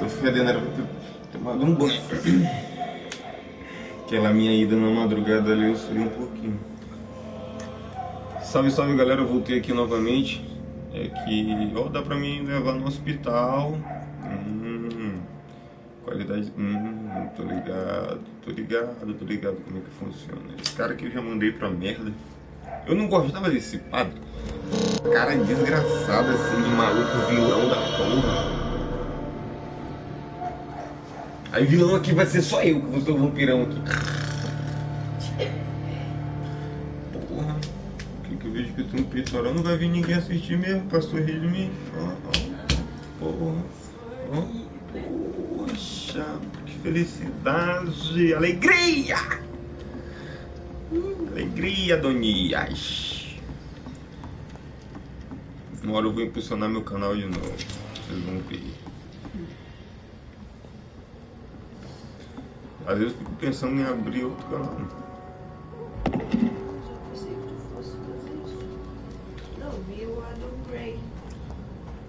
Tô fedendo, era pra ter tomado um banho. Aquela minha ida na madrugada ali eu subi um pouquinho. Salve, salve galera, eu voltei aqui novamente. É que, ó, dá pra mim levar no hospital. Qualidade, tô ligado como é que funciona. Esse cara que eu já mandei pra merda. Eu não gostava desse padre. Cara desgraçado assim, de maluco, vilão da porra. Aí vilão aqui vai ser só eu, que vou ser o vampirão aqui. Porra, o que eu vejo que eu tô no peitoral, não vai vir ninguém assistir mesmo pra sorrir de mim. Porra, poxa, que felicidade, alegria! Alegria, Donias. Uma hora eu vou impulsionar meu canal de novo, vocês vão ver. Às vezes eu fico pensando em abrir outro canal.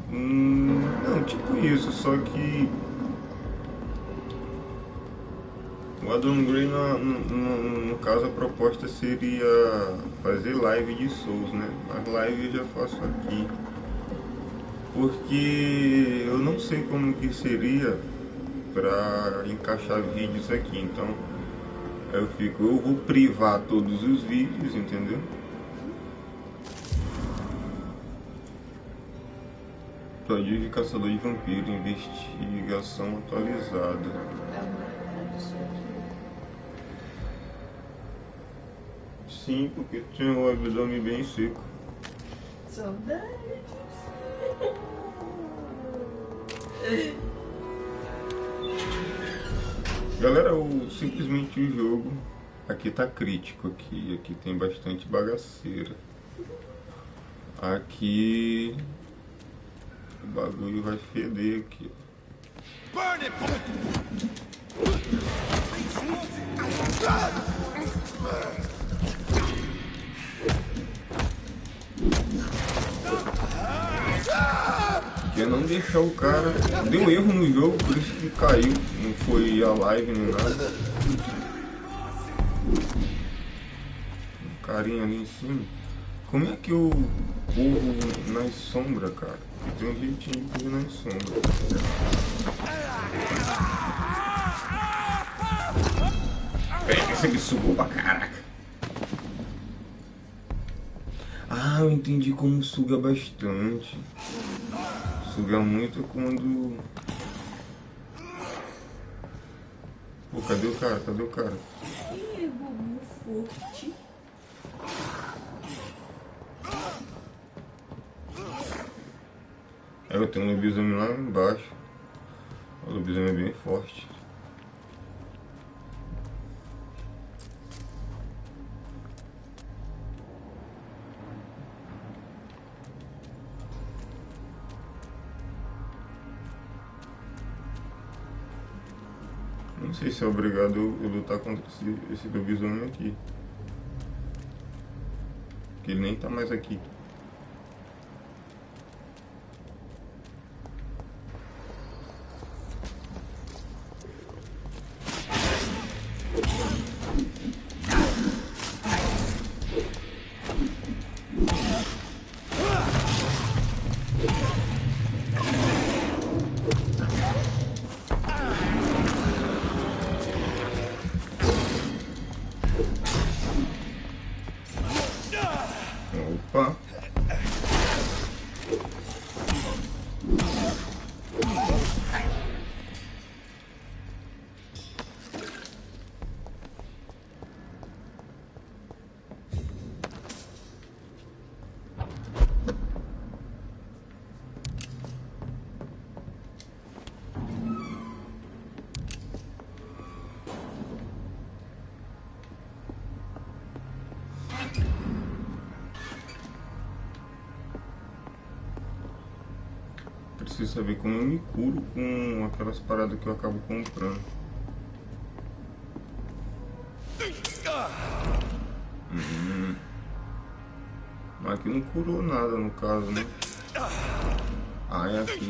Não, tipo isso, só que o Adam Gray, no caso, a proposta seria fazer live de Souls, né? Mas live eu já faço aqui. Porque eu não sei como que seria pra encaixar vídeos aqui, então eu vou privar todos os vídeos, entendeu? Ative caçador de vampiro, investigação atualizada. Sim, porque tinha o abdômen bem seco. Saudades. Galera, simplesmente o jogo aqui tá crítico, aqui tem bastante bagaceira. Aqui o bagulho vai feder aqui. Quer não deixar o cara. Deu erro no jogo, por isso que caiu. Não foi a live nem nada. Um carinha ali em cima. Como é que eu corro nas sombras, cara? Tem um jeitinho de correr nas sombras. Peraí, esse me sugou pra caraca. Ah, eu entendi como suga bastante. Suga muito quando... Pô, cadê o cara? Cadê o cara? Quem é bobo forte? Eu tenho um lobisomem lá embaixo. O lobisomem é bem forte. Não sei se é obrigado eu lutar contra esse lobisomem aqui. Porque ele nem tá mais aqui. Opa! Preciso saber como eu me curo com aquelas paradas que eu acabo comprando. Mas aqui não curou nada no caso, né? Ah, é aqui.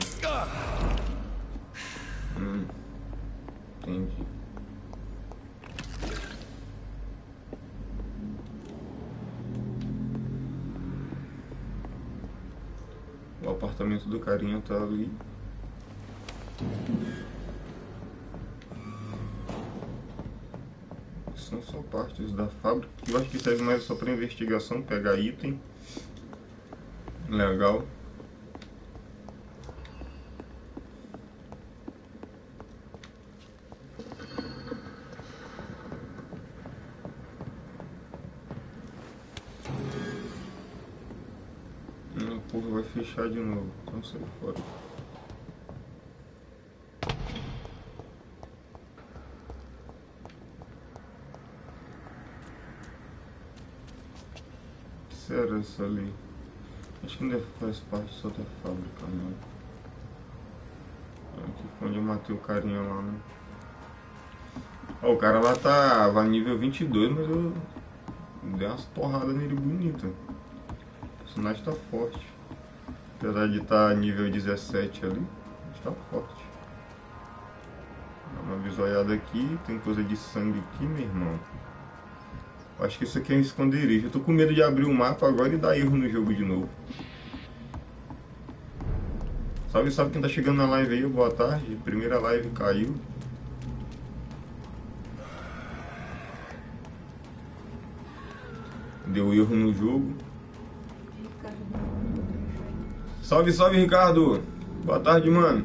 apartamento do carinha tá ali. São só partes da fábrica, que eu acho que serve mais só para investigação, pegar item. Legal. Porra, vai fechar de novo, então sai fora. Será isso ali? Acho que ainda faz parte só da fábrica, não. Aqui foi onde eu matei o carinha lá, né? Ó, o cara lá tava nível 22, mas eu dei umas porradas nele bonita. O personagem tá forte. Apesar de estar nível 17 ali, está forte. Dá uma bisoiada aqui, tem coisa de sangue aqui, meu irmão. Acho que isso aqui é um esconderijo. Eu tô com medo de abrir o mapa agora e dar erro no jogo de novo. Salve quem tá chegando na live aí, boa tarde. Primeira live caiu. Deu erro no jogo. Salve, Ricardo. Boa tarde, mano.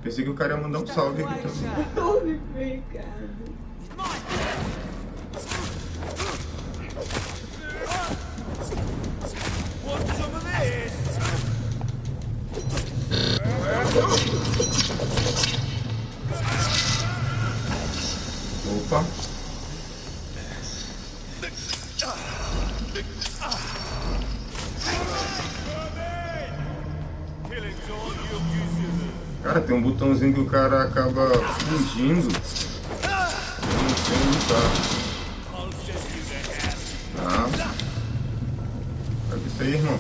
Pensei que o cara ia mandar um salve aqui também. Salve, Ricardo. Opa. Cara, tem um botãozinho que o cara acaba fugindo. Eu não sei onde tá. Ah. Pega isso aí, irmão.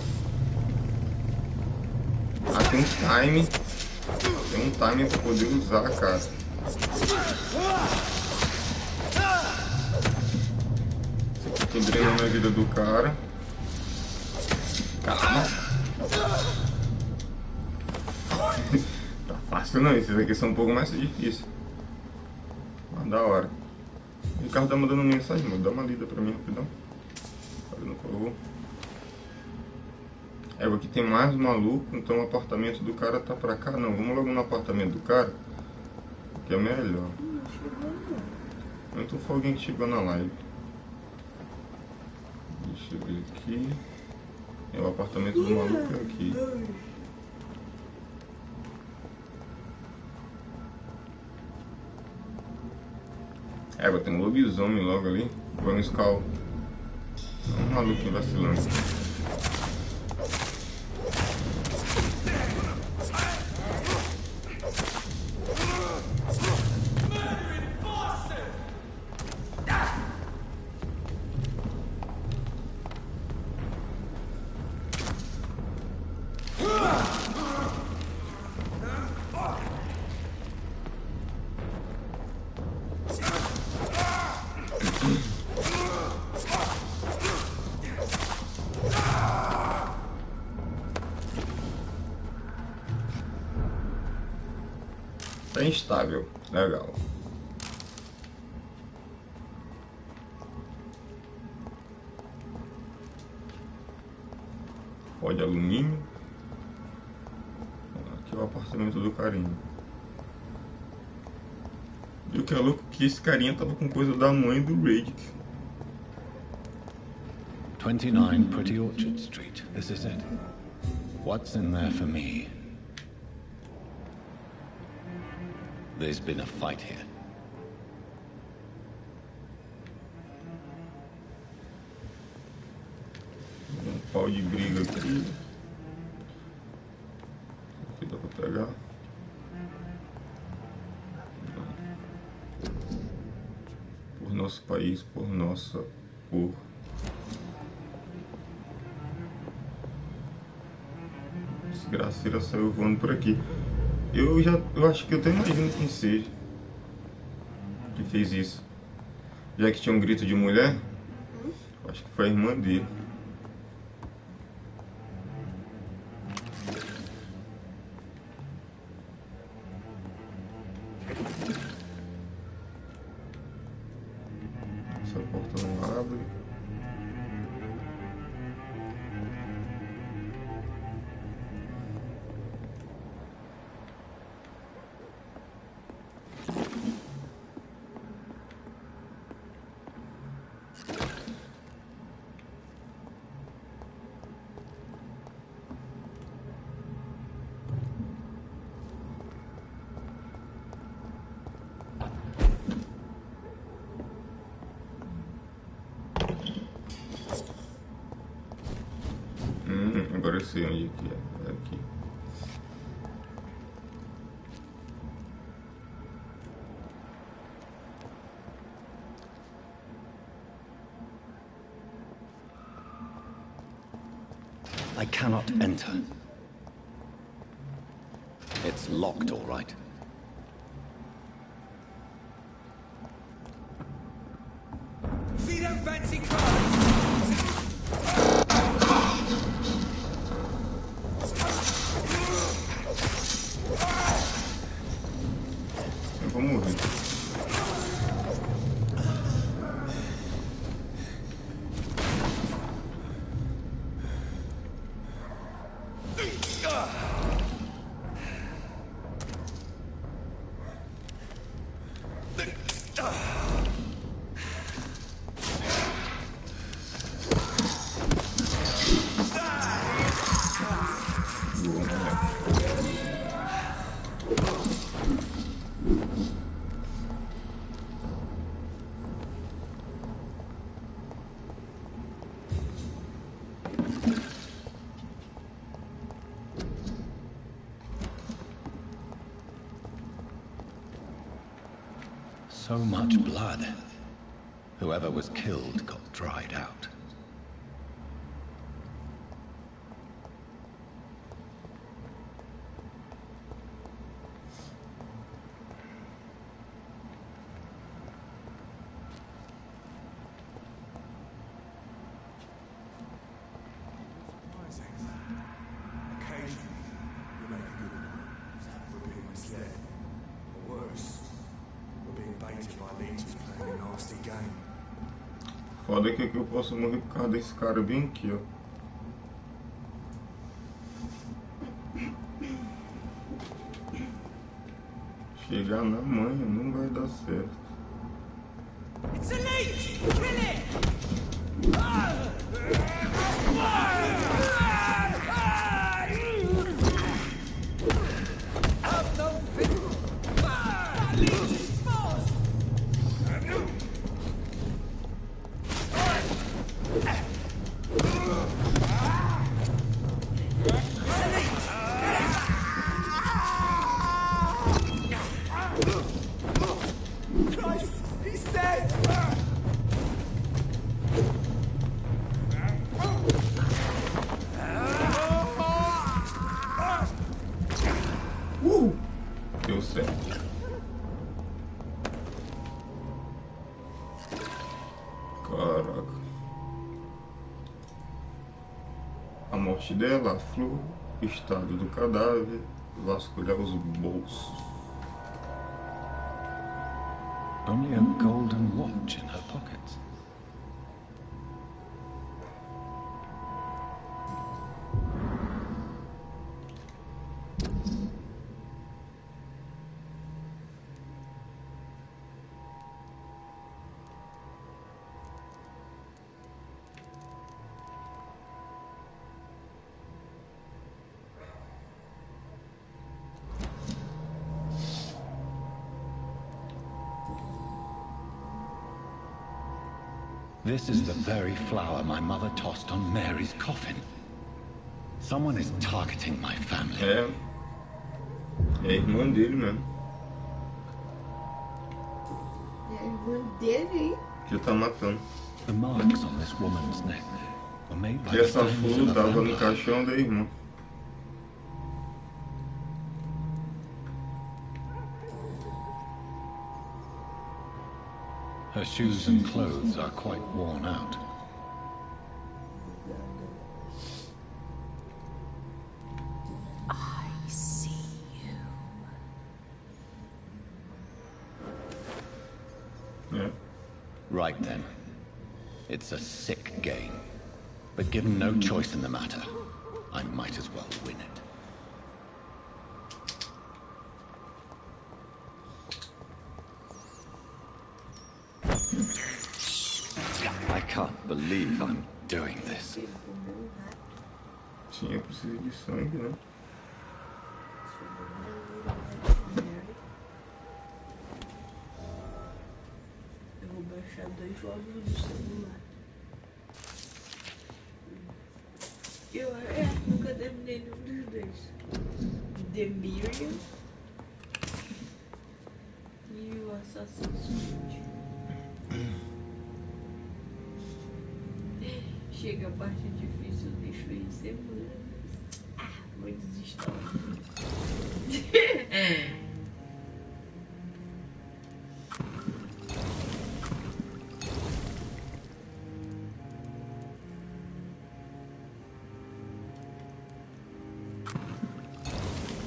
Ah, tem um time. Tem um time pra poder usar, cara. Isso aqui drenando a vida do cara. Calma. Tá fácil não, esses aqui são um pouco mais difíceis. Mas da hora. O Ricardo tá mandando mensagem, mano. Dá uma lida pra mim rapidão. Fazendo favor. É, aqui tem mais maluco, então o apartamento do cara tá pra cá. Não, vamos logo no apartamento do cara, que é melhor. Então foi alguém que chegou na live. Deixa eu ver aqui. É, o apartamento do maluco é aqui. É, vai ter um lobisomem logo ali. Vamos Skull. É um maluquinho vacilando. Tá instável, legal. Pó de alumínio. Aqui é o apartamento do carinha. E o que é louco é que esse carinha tava com coisa da mãe do Radic. 29 Pretty Orchard Street. This is it. What's in there for me? There's been a fight here. Um pau de briga aqui. Aqui dá pra pegar. Por nosso país, por nossa cor. Desgraceira saiu voando por aqui. Eu acho que eu até imagino quem seja que fez isso. Já que tinha um grito de mulher, acho que foi a irmã dele. Essa porta não abre. Agora eu sei onde que é. É aqui. I cannot enter. It's locked, all right. See them fancy cars? Eu vou morrer. So much blood. Whoever was killed got dried out. Occasionally, we make a good one. We're being misled. Or worse, we're being baited by leeches playing a nasty game. Foda que aqui eu posso morrer por causa desse cara bem aqui, ó. Chegar na manha não vai dar certo. It's a leech! Kill it! Have no fear! That leech is fast! Christ, he's dead! Deu certo. Caraca. A morte dela, a flor, estado do cadáver, vasculhar os bolsos. Only a golden watch in her pockets. This is the very flower my mother tossed on Mary's coffin. Someone is targeting my family. É a irmã dele mesmo. É a irmã dele, hein? Que tá matando. The marks on this woman's neck were made by E the essa fangs flor of a tava no vampire. caixão da irmã. Her shoes and clothes are quite worn out. I see you. É. Right then. It's a sick game. But given no choice in the matter, I might as well win it. I can't believe I'm doing this. Tinha precisa de sangue, né? Eu vou baixar 2 jogos do celular. Eu nunca terminei nenhum dos 2. The Miriam e o Assassin's Creed. Chega a parte difícil, eu deixo em semanas. Vou desinstalar.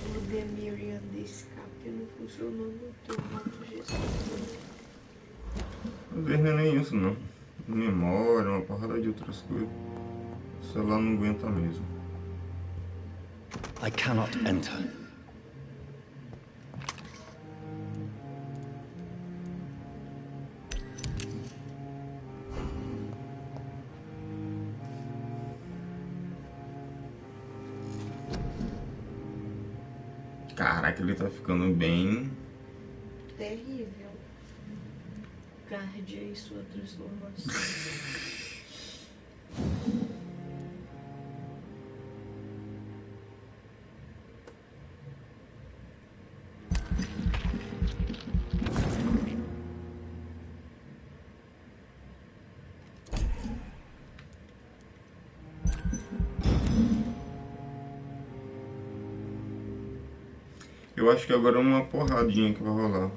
O The Miriam de escape não funcionou no teu modo gestão. Às vezes não é nem isso, não. Memória, uma porrada de outras coisas. O celular não aguenta mesmo. I cannot enter. Caraca, ele tá ficando bem. Terrível. Cardia e sua transformação. Eu acho que agora é uma porradinha que vai rolar.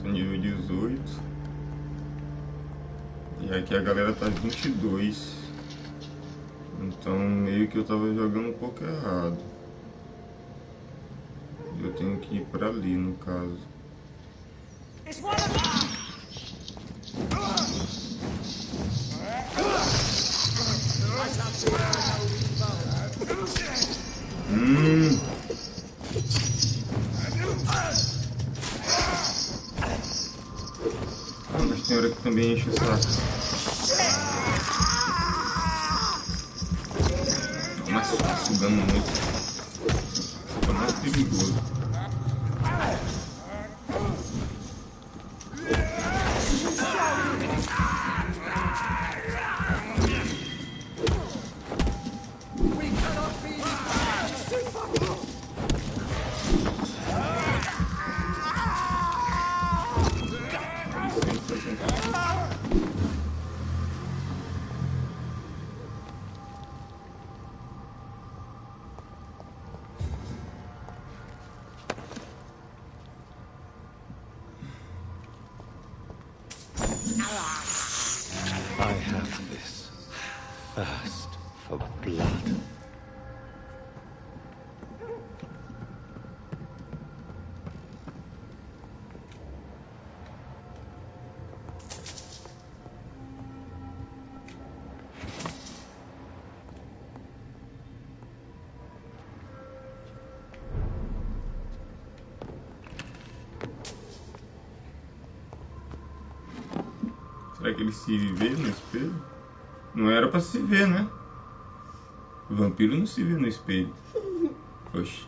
Nível 18. E aqui a galera tá 22. Então meio que eu tava jogando um pouco errado. Eu tenho que ir pra ali no caso. Mas tem hora que também enche o saco. Mas tá sugando muito. Fica mais perigoso. I have this thirst for blood. Será que ele se vê no espelho? Não era pra se ver, né? O vampiro não se vê no espelho. Oxe,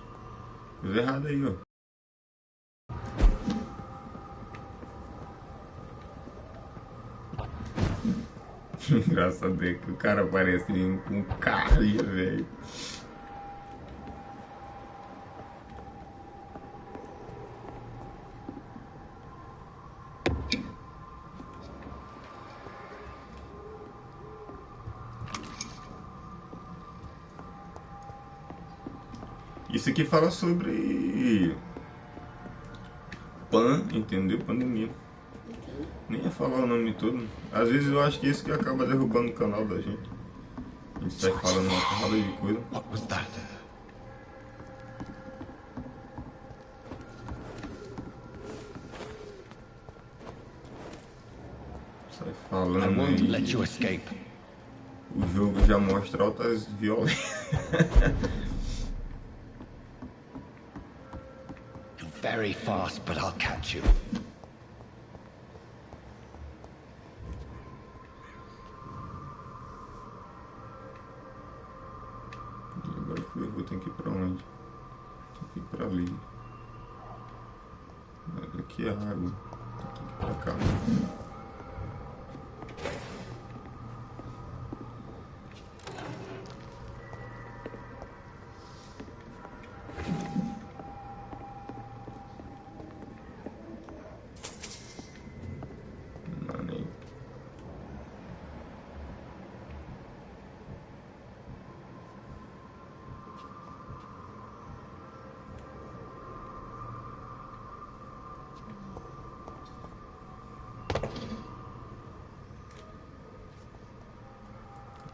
coisa errada aí, ó. Engraçado é que o cara parece mesmo com carne, velho. Isso aqui fala sobre entendeu? Pandemia. Nem ia falar o nome todo. Às vezes eu acho que é isso que acaba derrubando o canal da gente. A gente sai falando uma porrada de coisa. What was that? Sai I falando won't let you aí. escape. O jogo já mostra altas violências. You're very fast, but I'll catch you. Agora ferrou, tem que ir pra onde? Tem que ir pra ali. Aqui é água. Tem que ir pra cá. Não, nem.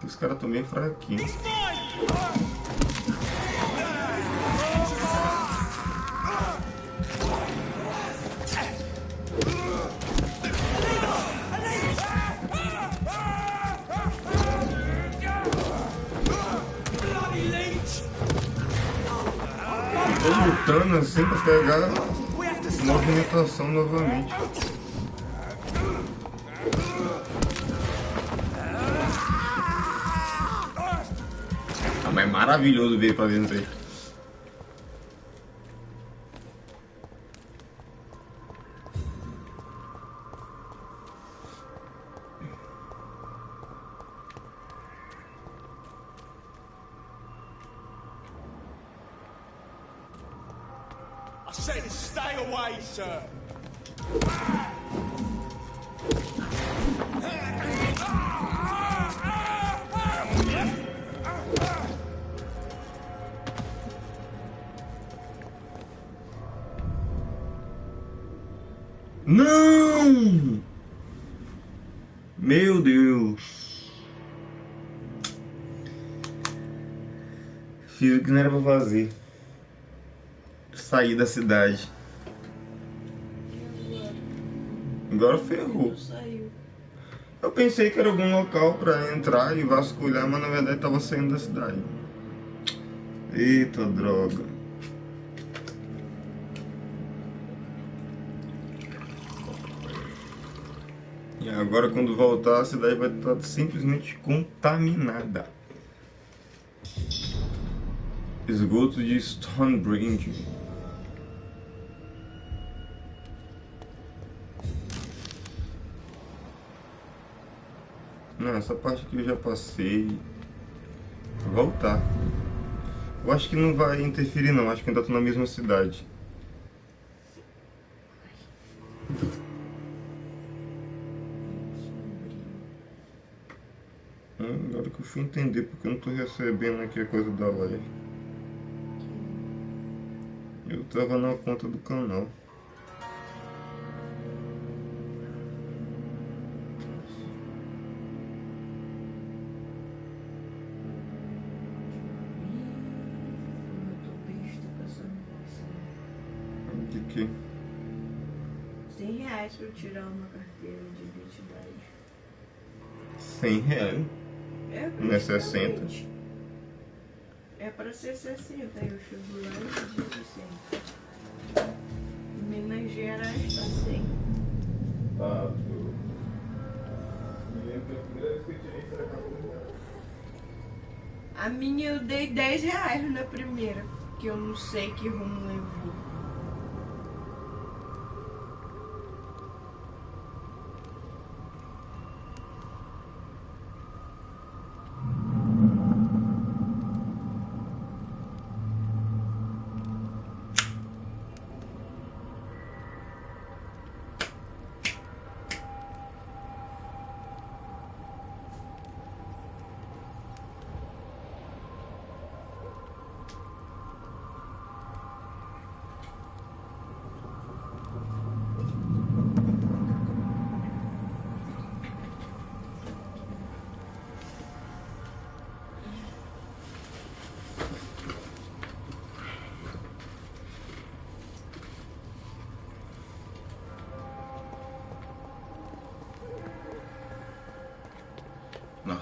Os caras estão bem fraquinhos. Tô lutando assim pra pegar movimentação novamente. Ah, mas é maravilhoso ver pra dentro aí. I said stay away, sir. Não! Meu Deus! Fiz o que não era pra fazer. Saí da cidade. Agora ferrou. Saiu. Eu pensei que era algum local pra entrar e vasculhar, mas na verdade tava saindo da cidade. Eita droga. E agora quando voltar a cidade vai estar simplesmente contaminada. Esgoto de Stonebridge. Não, essa parte aqui eu já passei. Vou voltar. Eu acho que não vai interferir não, acho que ainda tô na mesma cidade. Agora que eu fui entender porque eu não tô recebendo aqui a coisa da live. Eu tava na conta do canal. Eu tô besta com essa moça. De que? R$100 pra eu tirar uma carteira de identidade. R$100. É, Não é 60. praticamente. É pra ser 60. Aí eu chego lá e digo 100. Minas Gerais tá 100. Tá, eu me lembro que a primeira vez que eu tirei foi A minha eu dei R$10 na primeira. Que eu não sei que rumo levou.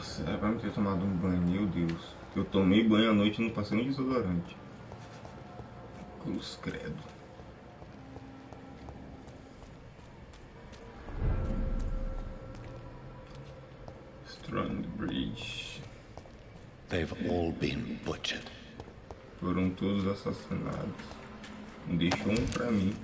Nossa, era pra me ter tomado um banho, meu Deus. Eu tomei banho à noite e não passei nem desodorante. Cruz credo. Strand Bridge. They've all been butchered. Foram todos assassinados. Deixou um pra mim.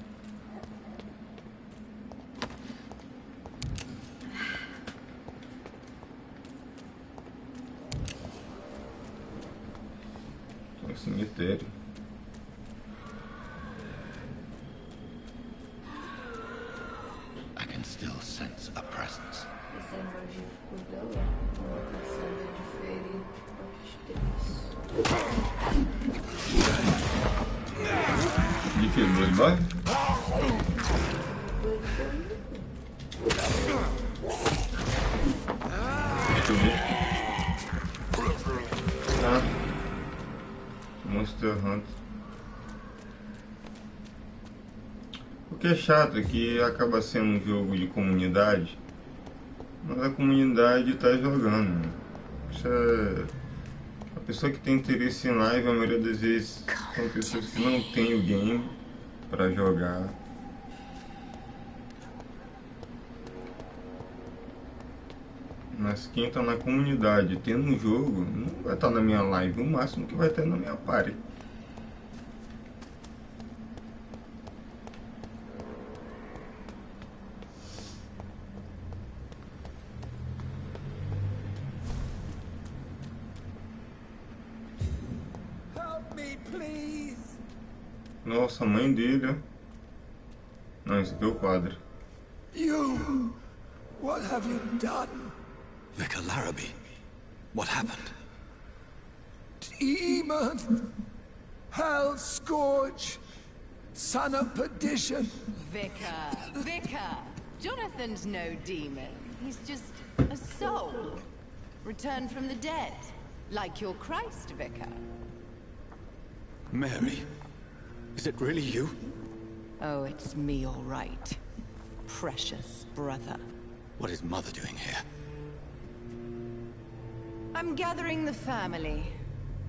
É um cemitério. I can still sense a presence. Esse é mais dificuldade, uma passada de ferir De quebrou ele vai? Deixa eu ver. Ah. Monster Hunter. O que é chato é que acaba sendo um jogo de comunidade, mas a comunidade tá jogando. Isso é... A pessoa que tem interesse em live, a maioria das vezes são pessoas que não tem o game para jogar. Mas quem tá na comunidade tendo um jogo, não vai estar na minha live, o máximo que vai ter na minha party. Nossa, a mãe dele, ó. Não, esse aqui é o padre. You! What have you done? Vicar Larrabee, what happened? Demon! Hell scourge! Son of perdition! Vicar! Jonathan's no demon. He's just a soul. Returned from the dead. Like your Christ, Vicar. Mary, is it really you? Oh, it's me, all right. Precious brother. What is Mother doing here? I'm gathering the family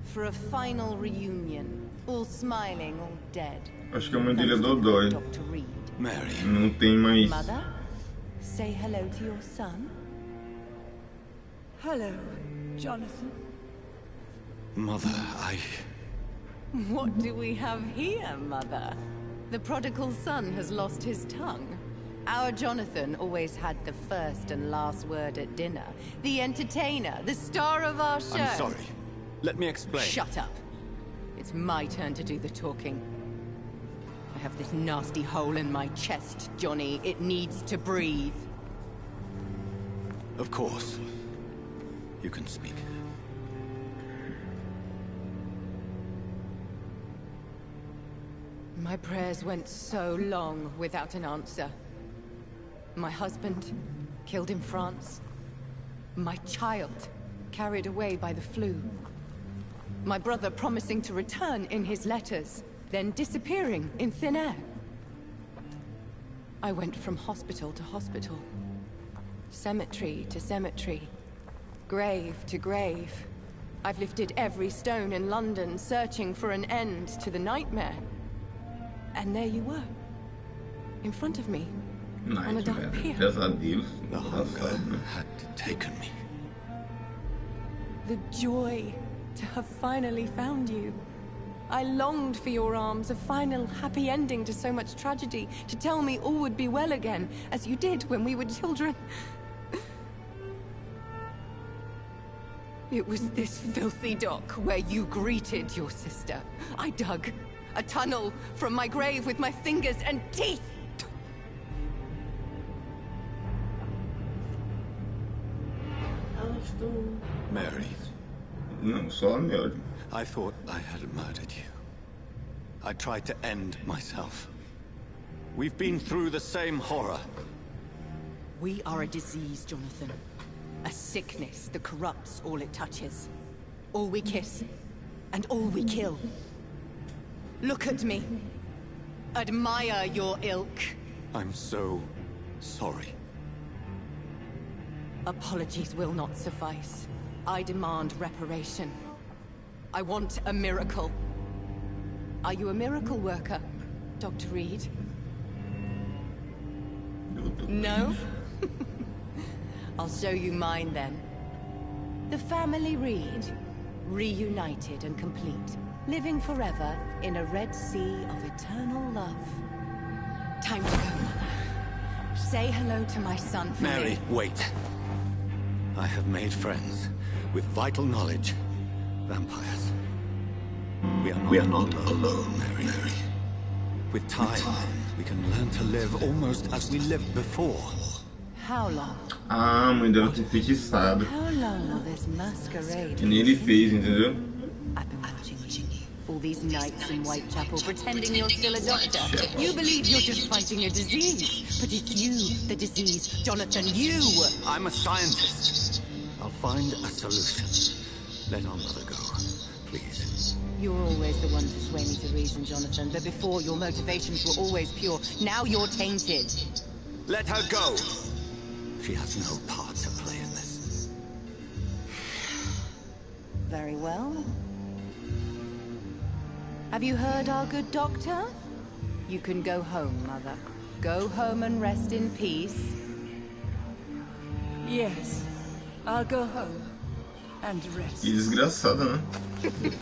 for a final reunion. All smiling, all dead. Acho que a mãe dele é dodói. Dr. Reed. Mary. Não tem mais. Mother, say hello to your son. Hello, Jonathan. Mother, What do we have here, Mother? The prodigal son has lost his tongue. Our Jonathan always had the first and last word at dinner. The entertainer, the star of our show. I'm sorry. Let me explain. Shut up. It's my turn to do the talking. I have this nasty hole in my chest, Johnny. It needs to breathe. Of course. You can speak. My prayers went so long without an answer. My husband, killed in France. My child, carried away by the flu. My brother promising to return in his letters, then disappearing in thin air. I went from hospital to hospital. Cemetery to cemetery. Grave to grave. I've lifted every stone in London, searching for an end to the nightmare. And there you were, in front of me, on a dark pier. Pesadelos. The hunger had taken me. The joy to have finally found you. I longed for your arms, a final happy ending to so much tragedy, to tell me all would be well again, as you did when we were children. It was this filthy dock where you greeted your sister. I dug a tunnel from my grave with my fingers and teeth. Mary, Não, só a Mary. I thought I had murdered you. I tried to end myself. We've been through the same horror. We are a disease, Jonathan. A sickness that corrupts all it touches. All we kiss, and all we kill. Look at me. Admire your ilk. I'm so sorry. Apologies will not suffice. I demand reparation. I want a miracle. Are you a miracle worker, Dr. Reed? No? I'll show you mine then. The family Reed, reunited and complete, living forever in a red sea of eternal love. Time to go, Mother. Say hello to my son for Mary, me. wait. I have made friends with vital knowledge. Vampires. We are not alone, Mary. With time, we can learn to live almost as we lived before. How long? Ah, a mãe dela foi feitiçada. How long will this masquerade? Que nem ele fez, entendeu? I've been watching you. All these nights in Whitechapel pretending you're still a doctor. You believe you're just fighting a disease. But it's you, the disease. Jonathan, you! I'm a scientist. I'll find a solution. Let our mother go, please. You're always the one to sway me to reason, Jonathan. But before, your motivations were always pure. Now you're tainted. Let her go! She has no part to play in this. Very well. Have you heard our good doctor? You can go home, Mother. Go home and rest in peace. Yes, I'll go home and rest. Que desgraçada, né?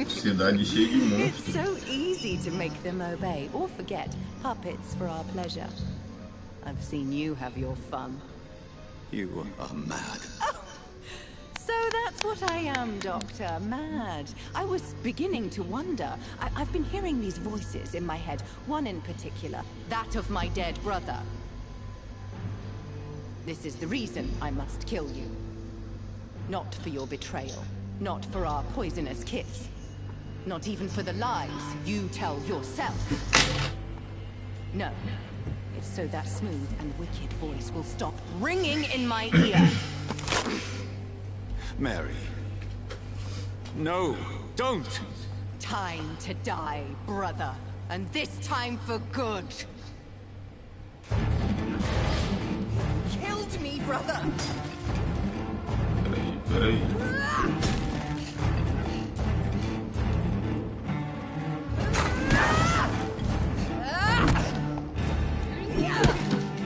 Cidade cheia de It's monstros. so easy to make them obey or forget. Puppets for our pleasure. I've seen you have your fun. You are mad. So that's what I am, Doctor. Mad. I was beginning to wonder. I've been hearing these voices in my head. One in particular. That of my dead brother. This is the reason I must kill you. Not for your betrayal. Not for our poisonous kiss. Not even for the lies you tell yourself. No. It's so that smooth and wicked voice will stop ringing in my ear. Mary. No, don't! Time to die, brother. And this time for good. Killed me, brother! Peraí, peraí.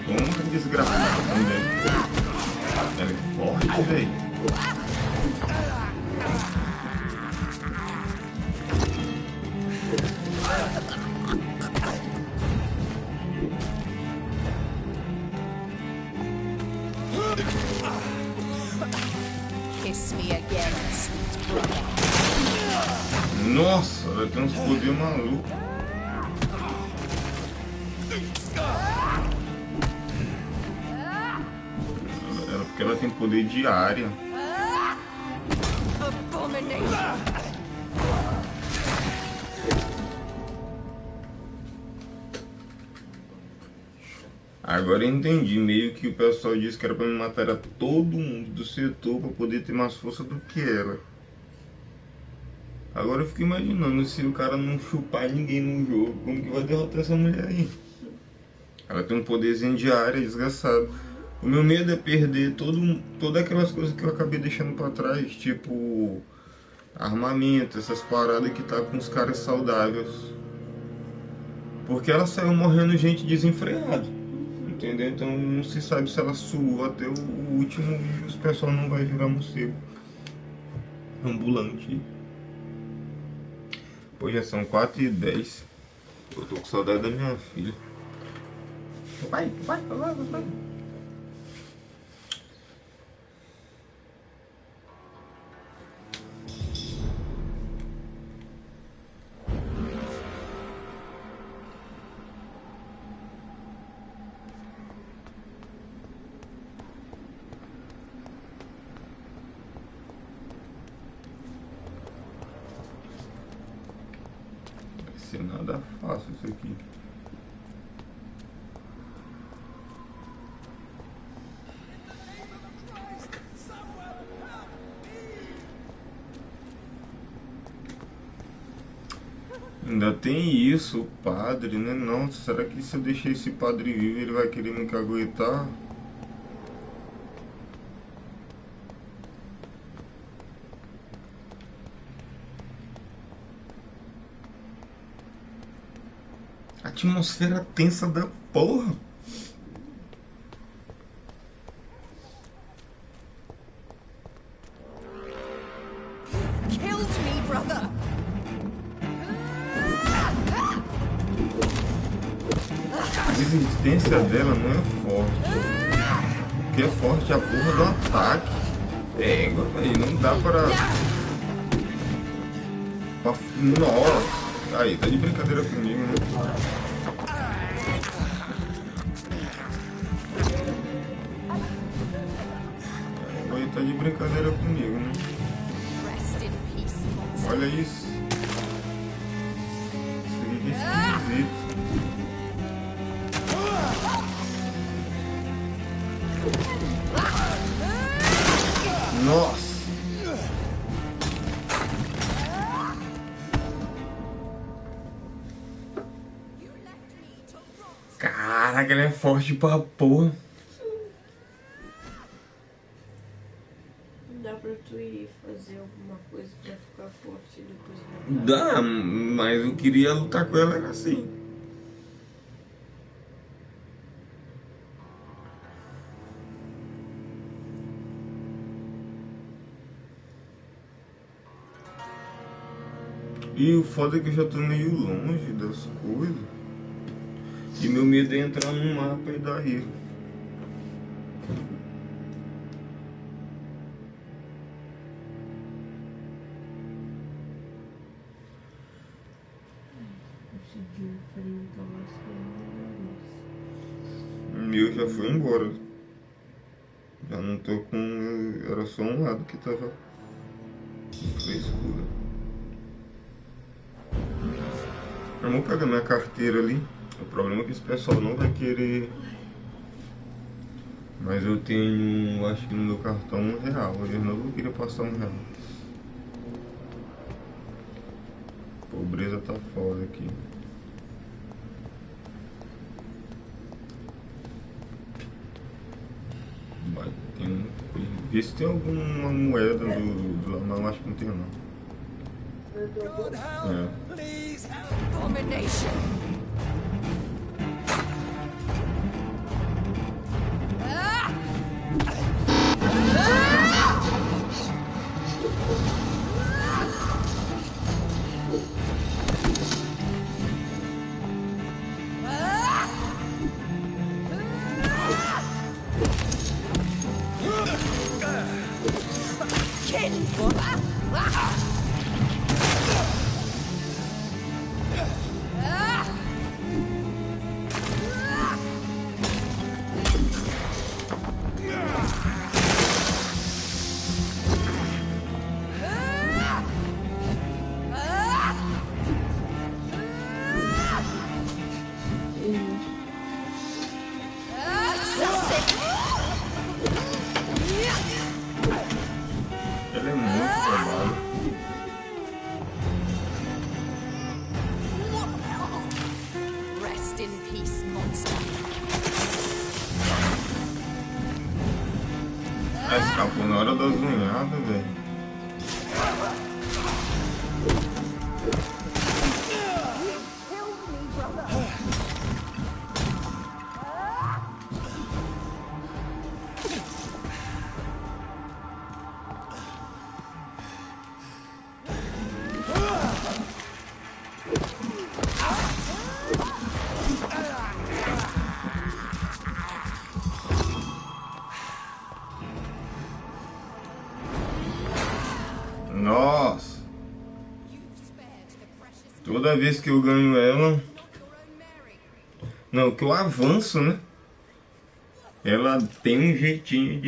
Toma, desgraçado também. Ela é forte, velho. Kiss me again, sweet brother. Nossa, ela tem uns poderes malucos. Porque ela tem poder de área. Abomination! Agora eu entendi, meio que o pessoal disse que era pra me matar a todo mundo do setor pra poder ter mais força do que ela. Agora eu fico imaginando, se o cara não chupar ninguém no jogo, como que vai derrotar essa mulher aí? Ela tem um poderzinho de área desgraçado. O meu medo é perder todas aquelas coisas que eu acabei deixando pra trás, tipo armamento, essas paradas que tá com os caras saudáveis. Porque ela saiu morrendo gente desenfreada. Entendeu? Então não se sabe se ela suou até o último e os pessoal não vai virar morcego ambulante. Pô, já são 4h10. Eu tô com saudade da minha filha. Vai. Vai ser nada fácil isso aqui. Ainda tem isso, o padre, né? Nossa, será que se eu deixar esse padre vivo ele vai querer me caguetar? Atmosfera tensa da porra. Killed me, brother. A resistência dela não é forte. O que é forte é a porra do ataque. É, aí não dá para... Nossa! Aí, tá de brincadeira comigo, né? Aí, tá de brincadeira comigo, né? Olha isso. Isso aqui é esquisito. Nossa! Caraca, ele é forte pra porra. Dá pra tu ir fazer alguma coisa pra ficar forte e depois voltar? Dá, mas eu queria lutar com ela era assim. E o foda é que eu já tô meio longe das coisas. E meu medo é entrar no mapa e dar erro. Conseguiu enfrentar umas coisas. O meu já foi embora. Já não tô com... Era só um lado que tava frescura. Eu vou pegar minha carteira ali. O problema é que esse pessoal não vai querer. Mas eu tenho, acho que no meu cartão R$1. Eles não vão querer passar R$1. Pobreza tá foda aqui. Vai, tem... Vê se tem alguma moeda do lá, mas eu acho que não tem não. É. Please help! Abomination. Ela é muito trabalho. Rest in peace, monster. Ah, escapou na hora das unhadas, velho. Nossa! Toda vez que eu ganho ela... Não, que eu avanço, né? Ela tem um jeitinho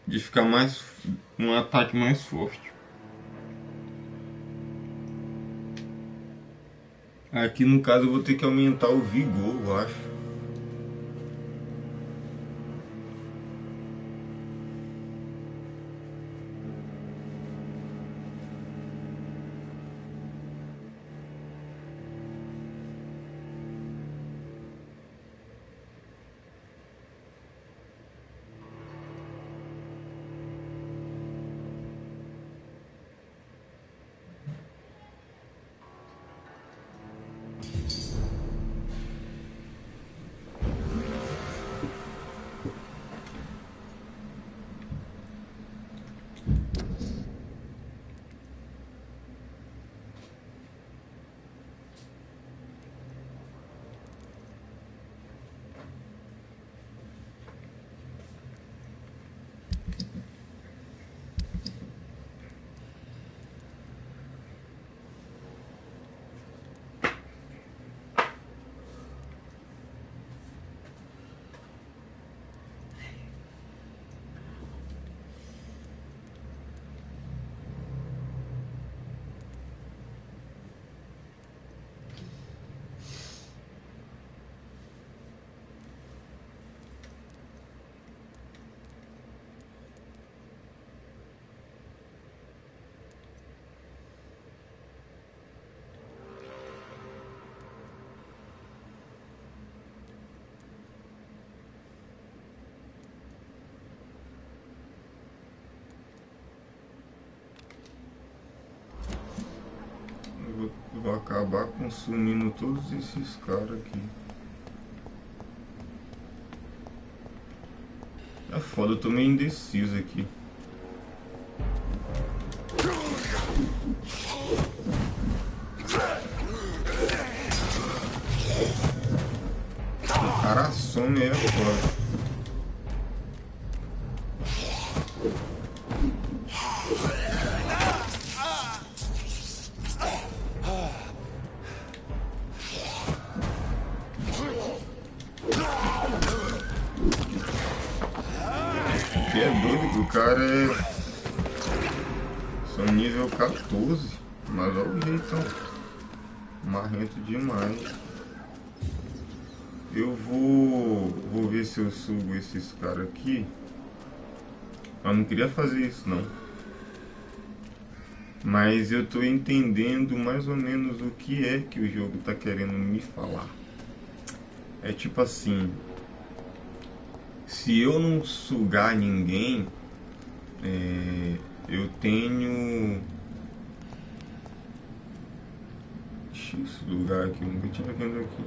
de ficar mais... um ataque mais forte. Aqui no caso eu vou ter que aumentar o vigor, eu acho. acabar consumindo todos esses caras aqui. É foda, eu tô meio indeciso aqui. O cara some aí fora. Que é doido que o cara é... São nível 14, mas olha o jeitão. Marrento demais. Eu vou ver se eu subo esses caras aqui. Eu não queria fazer isso não. Mas eu tô entendendo mais ou menos o que é que o jogo tá querendo me falar. É tipo assim, se eu não sugar ninguém, eu tenho... Esse lugar aqui, eu nunca tinha vindo aqui.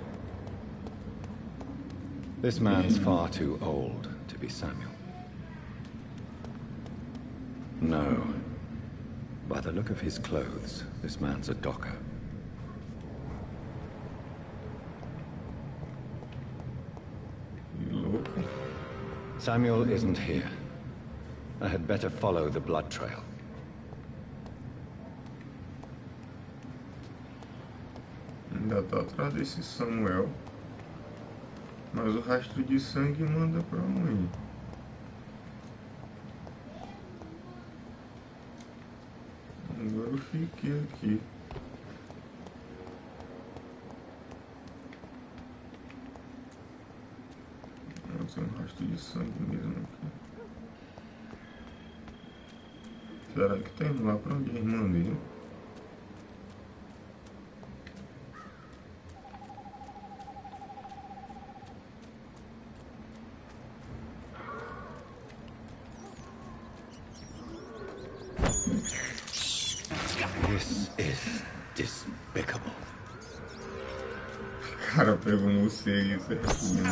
This man's far too old to be Samuel. No. By the look of his clothes, this man's a docker. Louco. Samuel isn't here. I had better follow the blood trail. Ainda tá atrás desse Samuel. Mas o rastro de sangue manda pra onde? Agora eu fiquei aqui. Nossa, é um rastro de sangue mesmo aqui. Será que tem lá pra onde a irmã dele? This is despicable. O cara pegou no sangue certinho.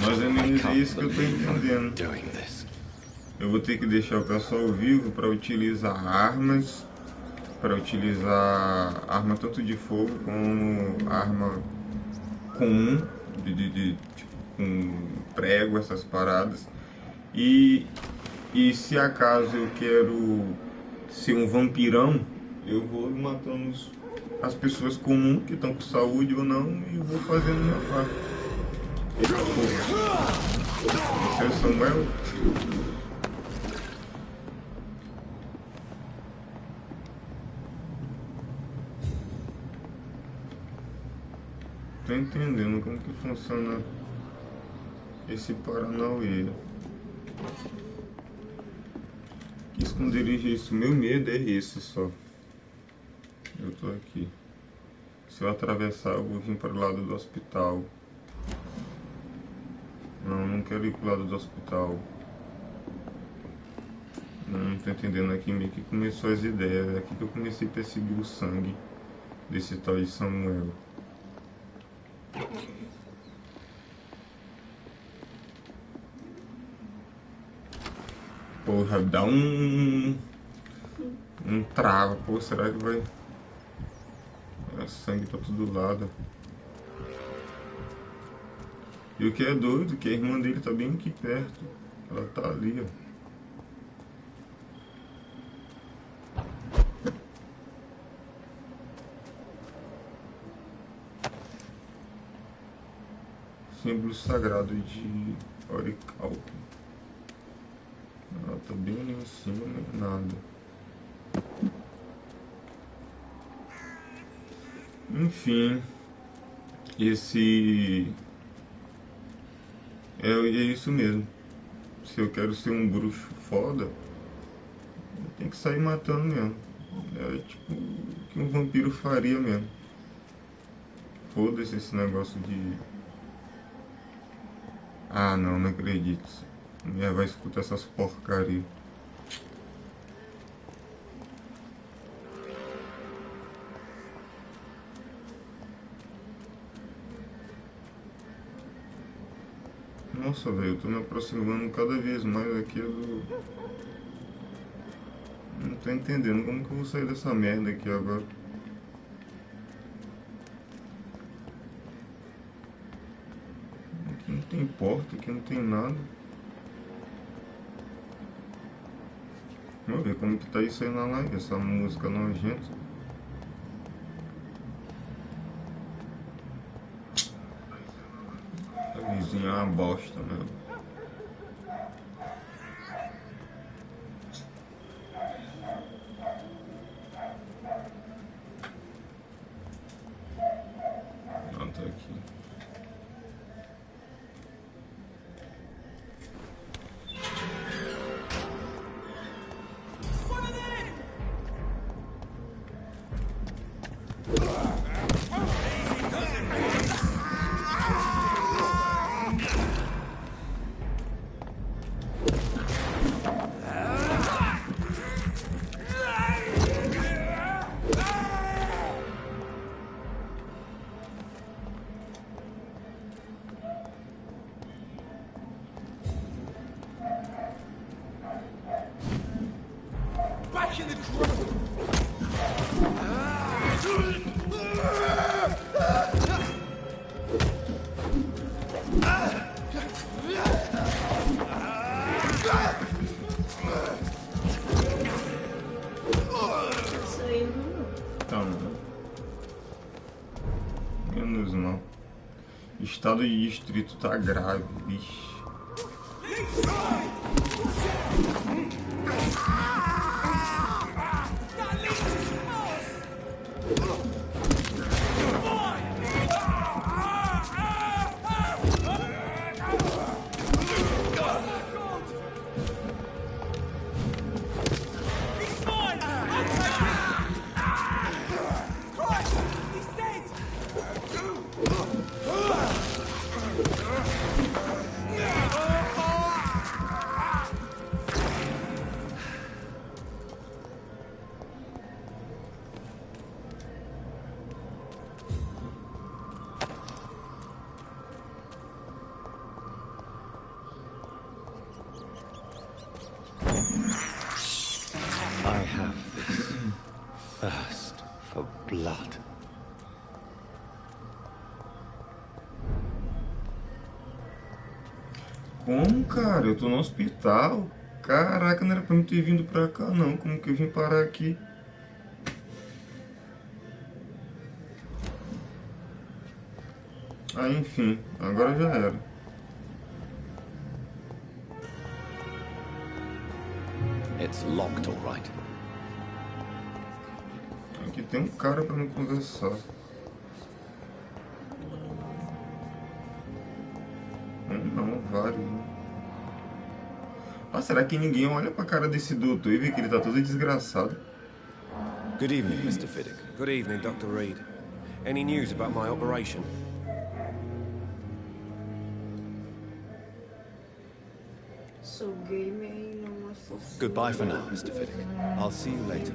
Mais ou menos é isso que eu tô entendendo. Doing this. Eu vou ter que deixar o pessoal vivo para utilizar armas, arma tanto de fogo como arma comum, tipo, com prego, essas paradas. E se acaso eu quero ser um vampirão, eu vou matando as pessoas comuns que estão com saúde ou não e vou fazendo minha parte. Eita porra. Esse é o Samuel? Tô entendendo como que funciona esse Paranauê. Que esconderijo é isso? Meu medo é esse só. Eu tô aqui. Se eu atravessar, eu vou vir para o lado do hospital. Não, não quero ir pro lado do hospital. Não tô entendendo aqui, meio que começou as ideias. É aqui que eu comecei a perseguir o sangue desse tal de Samuel. Porra, dá um trava. Pô, será que vai... É sangue pra todo lado. E o que é doido, que a irmã dele tá bem aqui perto. Ela tá ali, ó. Símbolo sagrado de Oricalco. Ela tá bem ali em cima, não é nada. Enfim, é isso mesmo. Se eu quero ser um bruxo foda, eu tenho que sair matando mesmo. É tipo o que um vampiro faria mesmo. Foda-se esse negócio de... Ah, não acredito. Minha vai escutar essas porcaria. Nossa, velho, eu tô me aproximando cada vez mais aqui do... Não tô entendendo como que eu vou sair dessa merda aqui agora. Aqui não tem porta, aqui não tem nada. Vamos ver como que tá isso aí na live, essa música nojenta. A vizinha é uma bosta mesmo. Não, tá aqui. Menos mal. Estado de distrito tá grave, bicho. I have this thirst for blood. Como, cara? Eu tô no hospital. Caraca, não era pra mim ter vindo pra cá, não. Como que eu vim parar aqui? Ah, enfim. Agora já era. It's locked, all right. Aqui tem um cara pra me conversar. Não, vários, né? Ah, será que ninguém olha pra cara desse doutor e vê que ele tá todo desgraçado? Good evening, Mr. Fiddick. Good evening, Dr. Reed. Any news about my operation? Sou gamer e não associo. Goodbye for now, Mr. Fiddick. I'll see you later.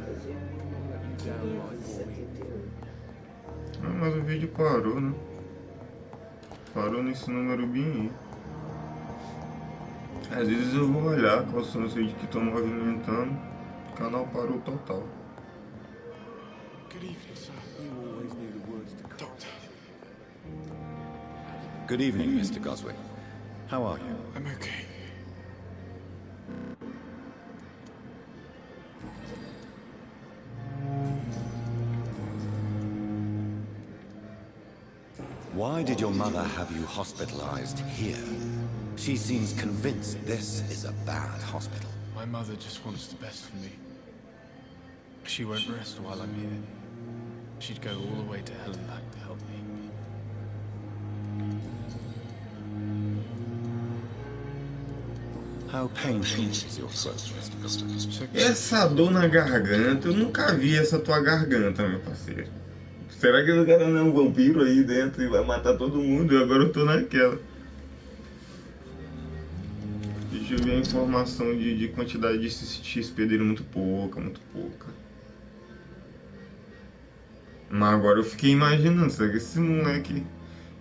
Ah, mas o vídeo parou, né? Parou nesse número bem aí. Às vezes eu vou olhar quais são os vídeos que estão movimentando. O canal parou total. Good evening, sir. You always knew the words to Doctor, Good evening, Mr. Goswick. How are you? I'm okay. Why did your mother have you hospitalized here? She seems convinced this is a bad hospital. My mother just wants the best for me. She won't rest while I'm here. She'd go all the way to hell and back to help me. How painful is your throat, Mr. Goswick? Essa dor na garganta, eu nunca vi essa tua garganta, meu parceiro. Será que o cara não é um vampiro aí dentro e vai matar todo mundo? E agora eu tô naquela. Deixa eu ver a informação de quantidade de XP dele, muito pouca, muito pouca. Mas agora eu fiquei imaginando, será que esse moleque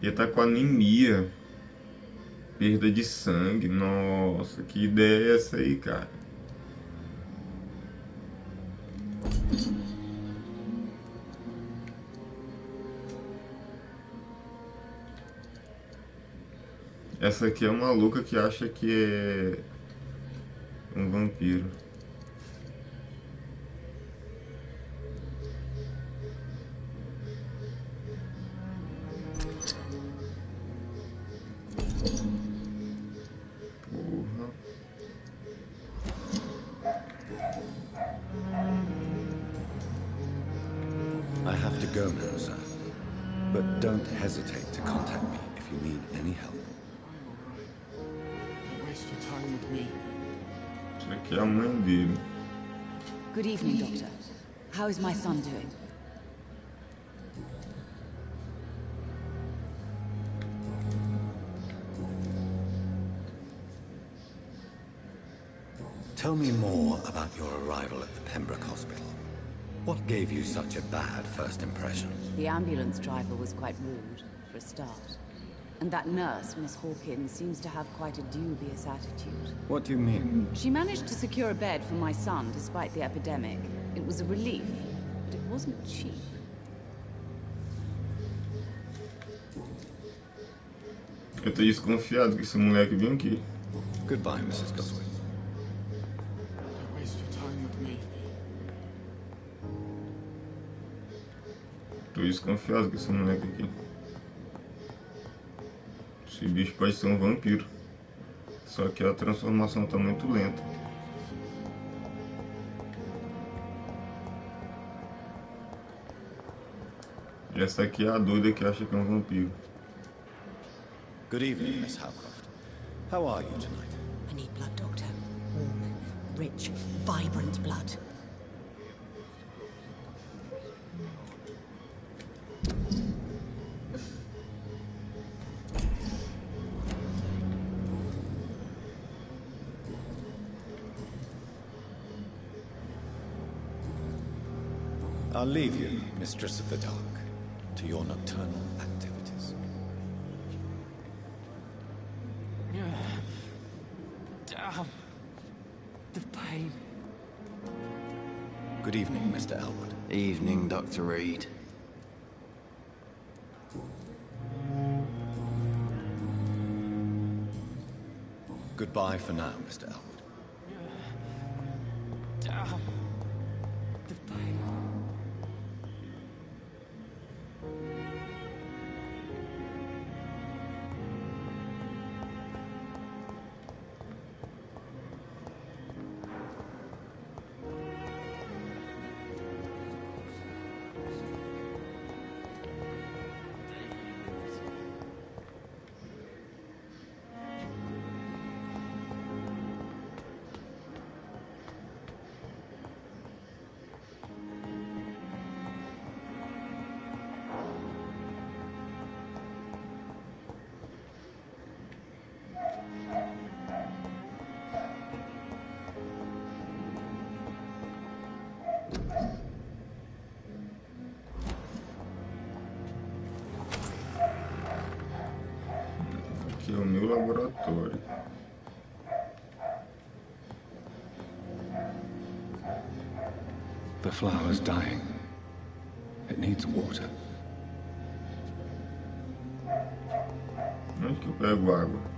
ia estar com anemia? Perda de sangue. Nossa, que ideia é essa aí, cara? Essa aqui é uma maluca que acha que é um vampiro. Porra. I have to go now, sir. But don't hesitate to contact me if you need any help. Don't waste your time with me. Isso aqui é a mãe dele. Good evening, Doctor. How is my son doing? Tell me more about your arrival at the Pembroke Hospital. What gave you such a bad first impression? The ambulance driver was quite rude, for a start. And that nurse, Miss Hawkins, seems to have quite a dubious attitude. What do you mean? She managed to secure a bed for my son despite the epidemic. It was a relief, but it wasn't cheap. Eu tô desconfiado que esse moleque vem aqui. Goodbye, Mrs. Goswin. Don't waste your time with me. Tô desconfiado com esse moleque aqui. Esse bicho pode ser um vampiro. Só que a transformação tá muito lenta. E essa aqui é a doida que acha que é um vampiro. Good evening, Miss Howcroft. How are you tonight? I need blood, Doctor. Warm, rich, vibrant blood. I'll leave you, Mistress of the Dark, to your nocturnal activities. Damn. The pain. Good evening, Mr. Elwood. Evening, Dr. Reed. Goodbye for now, Mr. Elwood. Damn. The pain. Aqui é o meu laboratório. The flower's dying. It needs water. Onde que eu pego água?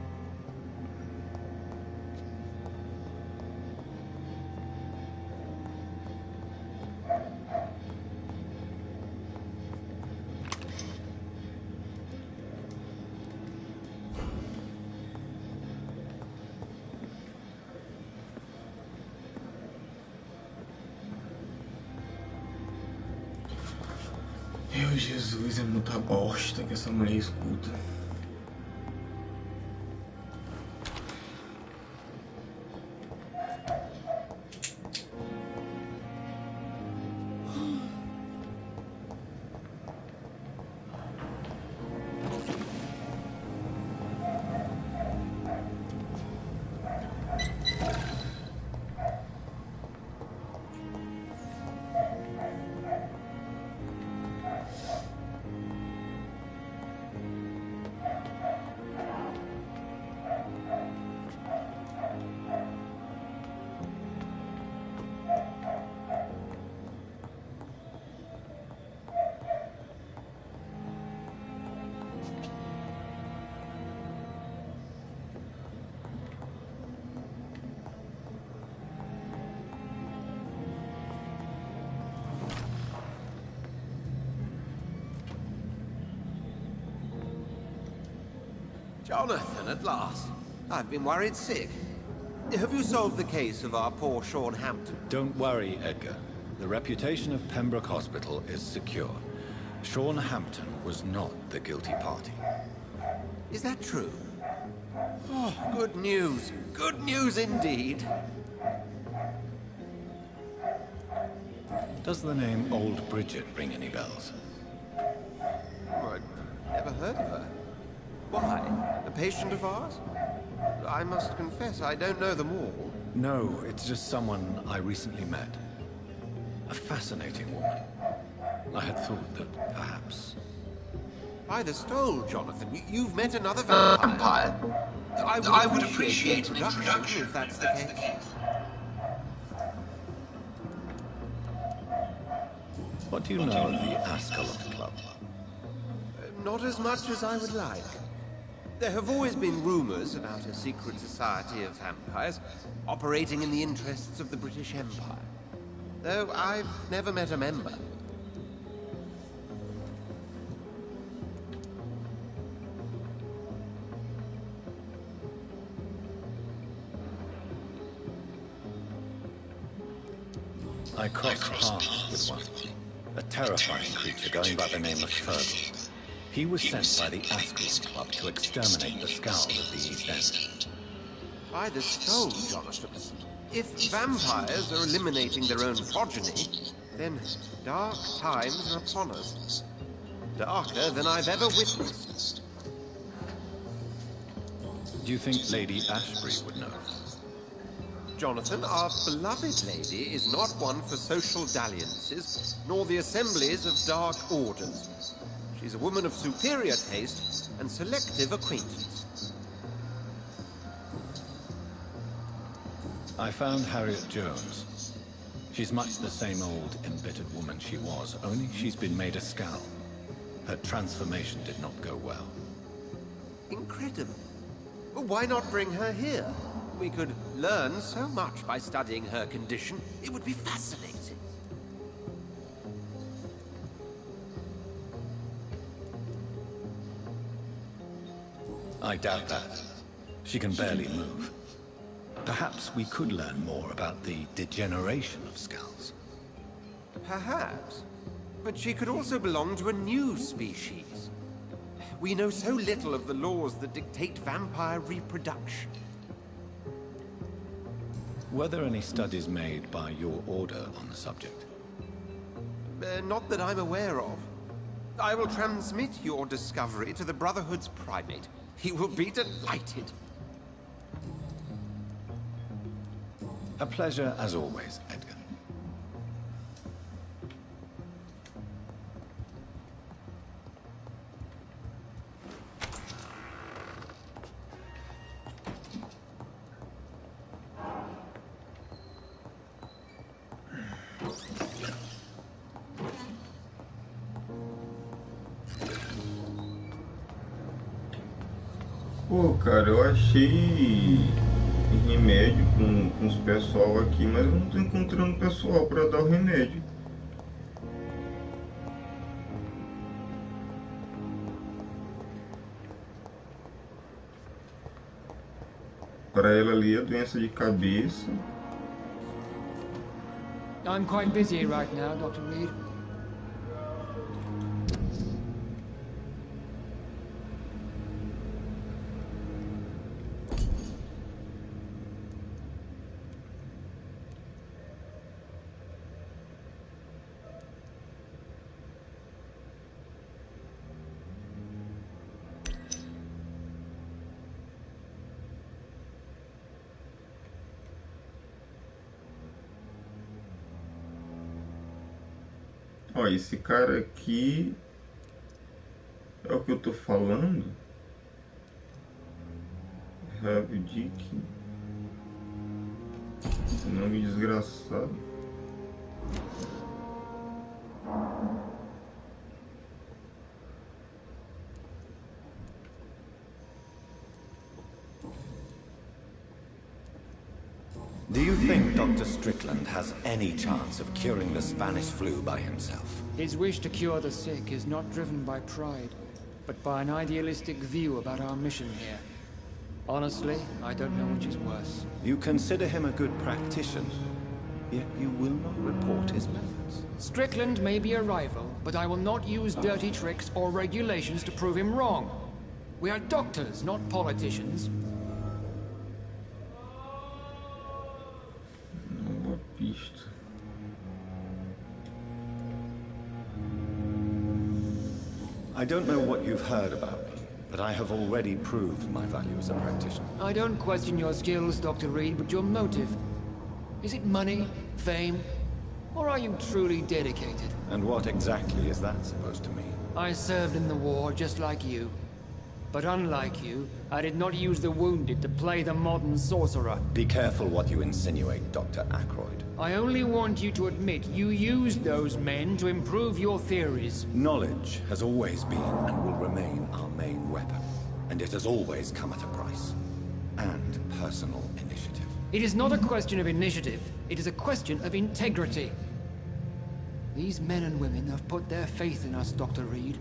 Meu Jesus, é muita bosta que essa mulher escuta. Jonathan, at last. I've been worried sick. Have you solved the case of our poor Sean Hampton? Don't worry, Edgar. The reputation of Pembroke Hospital is secure. Sean Hampton was not the guilty party. Is that true? Oh, good news. Good news indeed. Does the name Old Bridget ring any bells? I've never heard of her. Why? A patient of ours? I must confess, I don't know them all. No, it's just someone I recently met. A fascinating woman. I had thought that perhaps... By the stole, Jonathan, you've met another vampire. I would appreciate an introduction if that's the case. What do you know of the Ascalon Club? Not as much as I would like. There have always been rumors about a secret society of vampires operating in the interests of the British Empire, though I've never met a member. I crossed paths with one. A terrifying creature going by the name of Fergal. He was sent by the Ascalon Club to exterminate the Scows of the East End. By the stole, Jonathan. If vampires are eliminating their own progeny, then dark times are upon us. Darker than I've ever witnessed. Do you think Lady Ashbury would know? Jonathan, our beloved lady is not one for social dalliances, nor the assemblies of dark orders. She's a woman of superior taste and selective acquaintance. I found Harriet Jones. She's much the same old, embittered woman she was, only she's been made a Scow. Her transformation did not go well. Incredible. Well, why not bring her here? We could learn so much by studying her condition. It would be fascinating. I doubt that. She can barely move. Perhaps we could learn more about the degeneration of Skulls. Perhaps. But she could also belong to a new species. We know so little of the laws that dictate vampire reproduction. Were there any studies made by your order on the subject? Not that I'm aware of. I will transmit your discovery to the Brotherhood's primate. He will be delighted. A pleasure as always, Edgar. Pô, cara, eu achei remédio com os pessoal aqui, mas eu não tô encontrando pessoal para dar o remédio. Para ela ali é doença de cabeça. I'm quite busy right now, Dr. Reed. Ó, esse cara aqui é o que eu tô falando. Have Dick. Nome desgraçado. Do you think Dr. Strickland has any chance of curing the Spanish flu by himself? His wish to cure the sick is not driven by pride. but by an idealistic view about our mission here. Honestly, I don't know which is worse. You consider him a good practitioner, yet you will not report his methods. Strickland may be a rival, but I will not use dirty tricks or regulations to prove him wrong. We are doctors, not politicians. Uma pista. I don't know what you've heard about me, but I have already proved my value as a practitioner. I don't question your skills, Dr. Reed, but your motive. Is it money, fame, or are you truly dedicated? And what exactly is that supposed to mean? I served in the war just like you. But unlike you, I did not use the wounded to play the modern sorcerer. Be careful what you insinuate, Dr. Ackroyd. I only want you to admit you used those men to improve your theories. Knowledge has always been and will remain our main weapon. And it has always come at a price. And personal initiative. It is not a question of initiative. It is a question of integrity. These men and women have put their faith in us, Dr. Reed.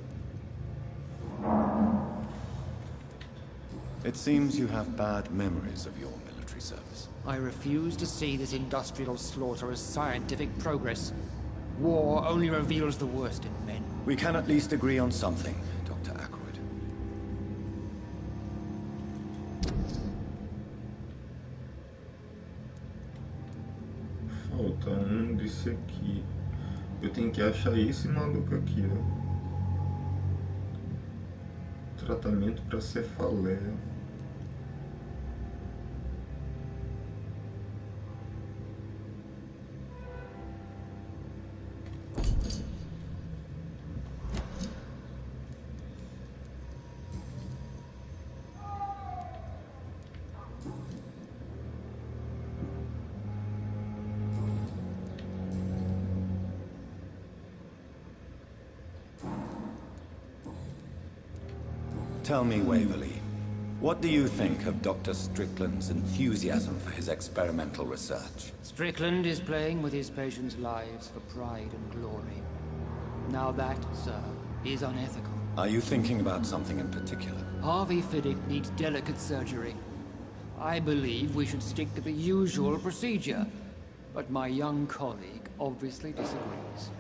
It seems you have bad memories of your military service. I refuse to see this industrial slaughter as scientific progress. War only reveals the worst in men. We can at least agree on something, Dr. Ackroyd. Falta desse aqui. Eu tenho que achar esse maluco aqui, ó. Tratamento para cefaleia. Tell me, Waverly, what do you think of Dr. Strickland's enthusiasm for his experimental research? Strickland is playing with his patients' lives for pride and glory. Now that, sir, is unethical. Are you thinking about something in particular? Harvey Fiddick needs delicate surgery. I believe we should stick to the usual procedure, but my young colleague obviously disagrees.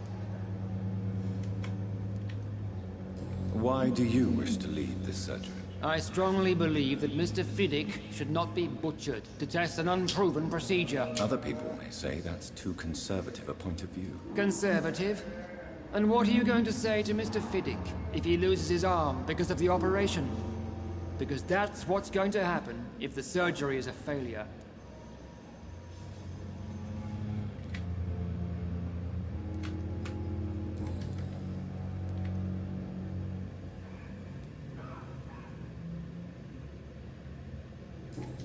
Why do you wish to lead this surgery? I strongly believe that Mr. Fiddick should not be butchered to test an unproven procedure. Other people may say that's too conservative a point of view. Conservative? And what are you going to say to Mr. Fiddick if he loses his arm because of the operation? Because that's what's going to happen if the surgery is a failure.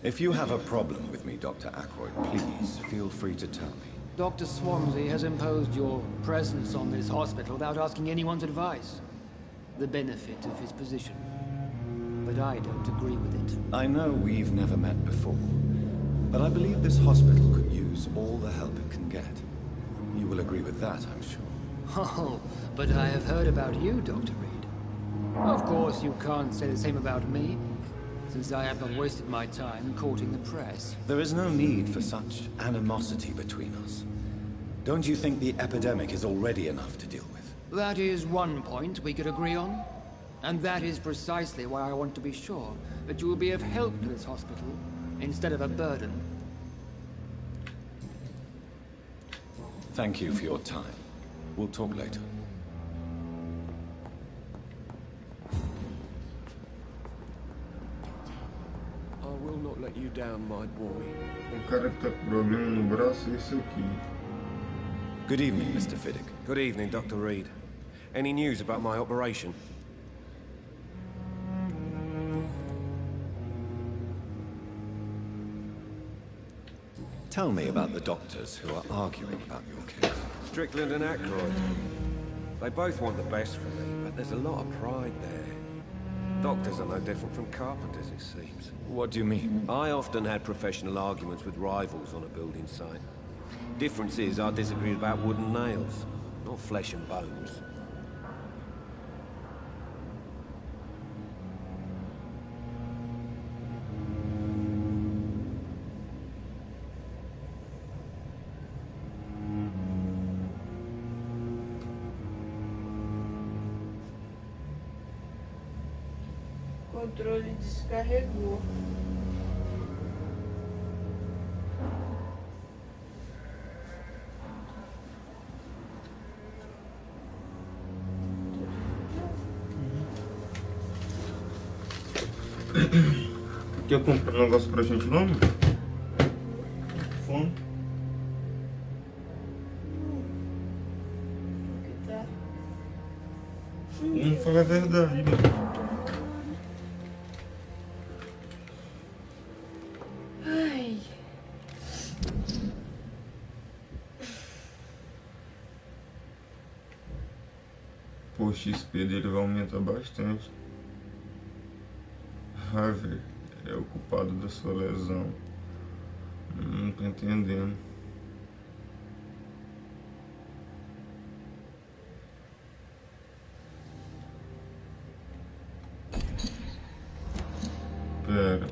If you have a problem with me, Dr. Ackroyd, please feel free to tell me. Dr. Swansea has imposed your presence on this hospital without asking anyone's advice. The benefit of his position. But I don't agree with it. I know we've never met before, but I believe this hospital could use all the help it can get. You will agree with that, I'm sure. Oh, but I have heard about you, Dr. Reed. Of course, you can't say the same about me, since I have not wasted my time courting the press. There is no need for such animosity between us. Don't you think the epidemic is already enough to deal with? That is one point we could agree on. And that is precisely why I want to be sure that you will be of help to this hospital, instead of a burden. Thank you for your time. We'll talk later. I will not let you down, my boy. O cara que tá com problema no braço é esse aqui. Good evening, Mr. Fiddick. Good evening, Dr. Reed. Any news about my operation? Tell me about the doctors who are arguing about your case. Strickland and Ackroyd. They both want the best for me, but there's a lot of pride there. Doctors are no different from carpenters, it seems. What do you mean? I often had professional arguments with rivals on a building site. Difference is I disagreed about wooden nails, not flesh and bones. controle descarregou. Quer comprar um negócio pra gente, não? Fome. O que tá? Não fala a verdade. Ai. Pô, o XP dele vai aumentar bastante. Harvey é o culpado da sua lesão. Não tô entendendo. Pera.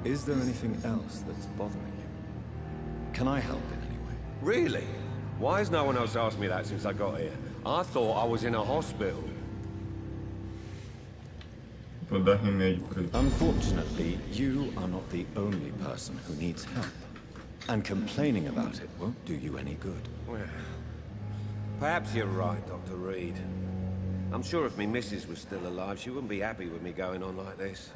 Is there anything else that's bothering you? Can I help in any way? Really? Why has no one else asked me that since I got here? I thought I was in a hospital. Vou dar remédio pra ele. Unfortunately, you are not the only person who needs help. And complaining about it won't do you any good. Well, perhaps you're right, Dr. Reed. I'm sure if me missus was still alive, she wouldn't be happy with me going on like this.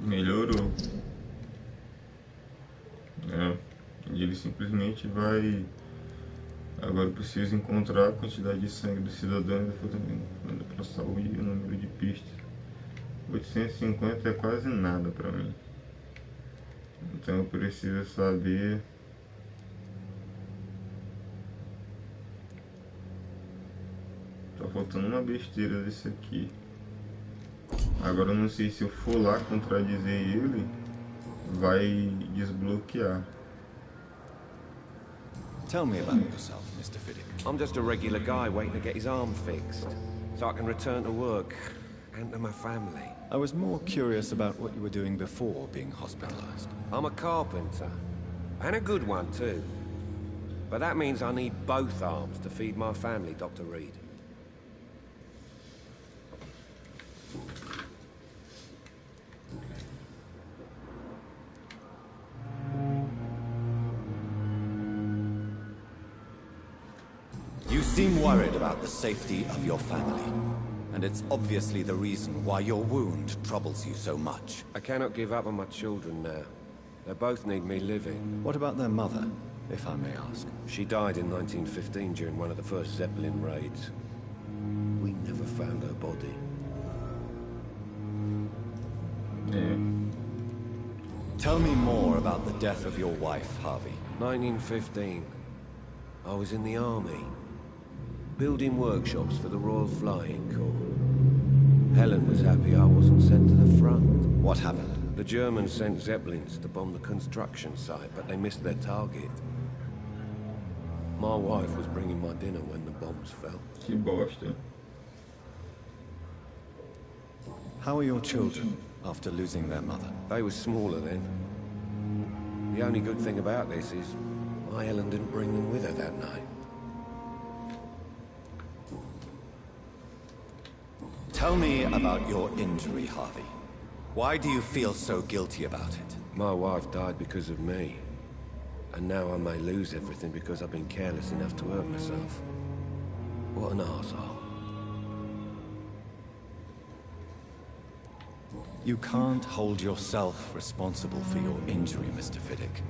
Melhorou. É, e ele simplesmente vai. Agora eu preciso encontrar a quantidade de sangue do cidadão e manda para a saúde e o número de pistas. 850 é quase nada para mim. Então eu preciso saber. Tá faltando uma besteira desse aqui. Agora eu não sei se eu for lá contradizer ele, vai desbloquear. Tell me about yourself, Mr. Fiddick. I'm just a regular guy waiting to get his arm fixed, so I can return to work and to my family. I was more curious about what you were doing before being hospitalized. I'm a carpenter, and a good one too. But that means I need both arms to feed my family, Dr. Reed. You seem worried about the safety of your family. And it's obviously the reason why your wound troubles you so much. I cannot give up on my children now. They both need me living. What about their mother, if I may ask? She died in 1915 during one of the first Zeppelin raids. We never found her body. Tell me more about the death of your wife, Harvey. 1915. I was in the army, building workshops for the Royal Flying Corps. Helen was happy I wasn't sent to the front. What happened? The Germans sent Zeppelins to bomb the construction site, but they missed their target. My wife was bringing my dinner when the bombs fell. Que bosta. How are your children after losing their mother? They were smaller then. The only good thing about this is my Helen didn't bring them with her that night. Tell me about your injury, Harvey. Why do you feel so guilty about it? My wife died because of me. And now I may lose everything because I've been careless enough to hurt myself. What an arsehole. You can't hold yourself responsible for your injury, Mr. Fiddick.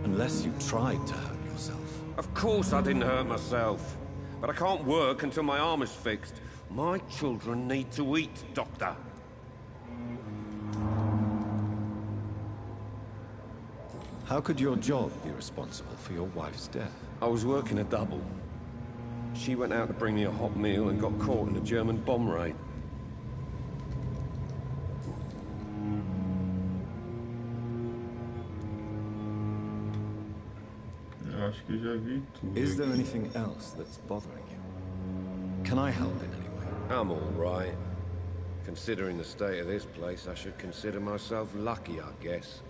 Unless you tried to hurt yourself. Of course I didn't hurt myself. But I can't work until my arm is fixed. My children need to eat, Doctor. How could your job be responsible for your wife's death? I was working a double. She went out to bring me a hot meal and got caught in a German bomb raid. Acho que já vi tudo. Is there anything else that's bothering you? Can I help in any way? I'm all right. Considering the state of this place, I should consider myself lucky, I guess.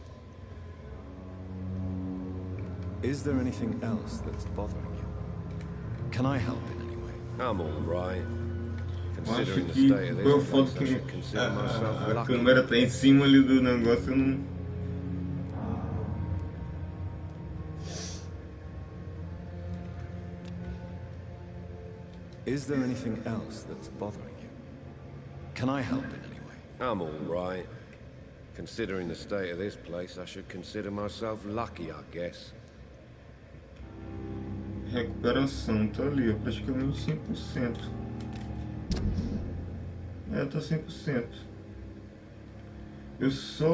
Is there anything else that's bothering you? Can I help in any way? I'm all right. Eu acho Considering the que state of qual this foto place, I que should consider myself a lucky. câmera tá em cima ali do negócio, eu não... Is there anything else that's bothering you? Can I help in any way? I'm all right. Considering the state of this place, I should consider myself lucky, I guess. Recuperação, tá ali, ó, praticamente 100%. É, tá 100%. Eu só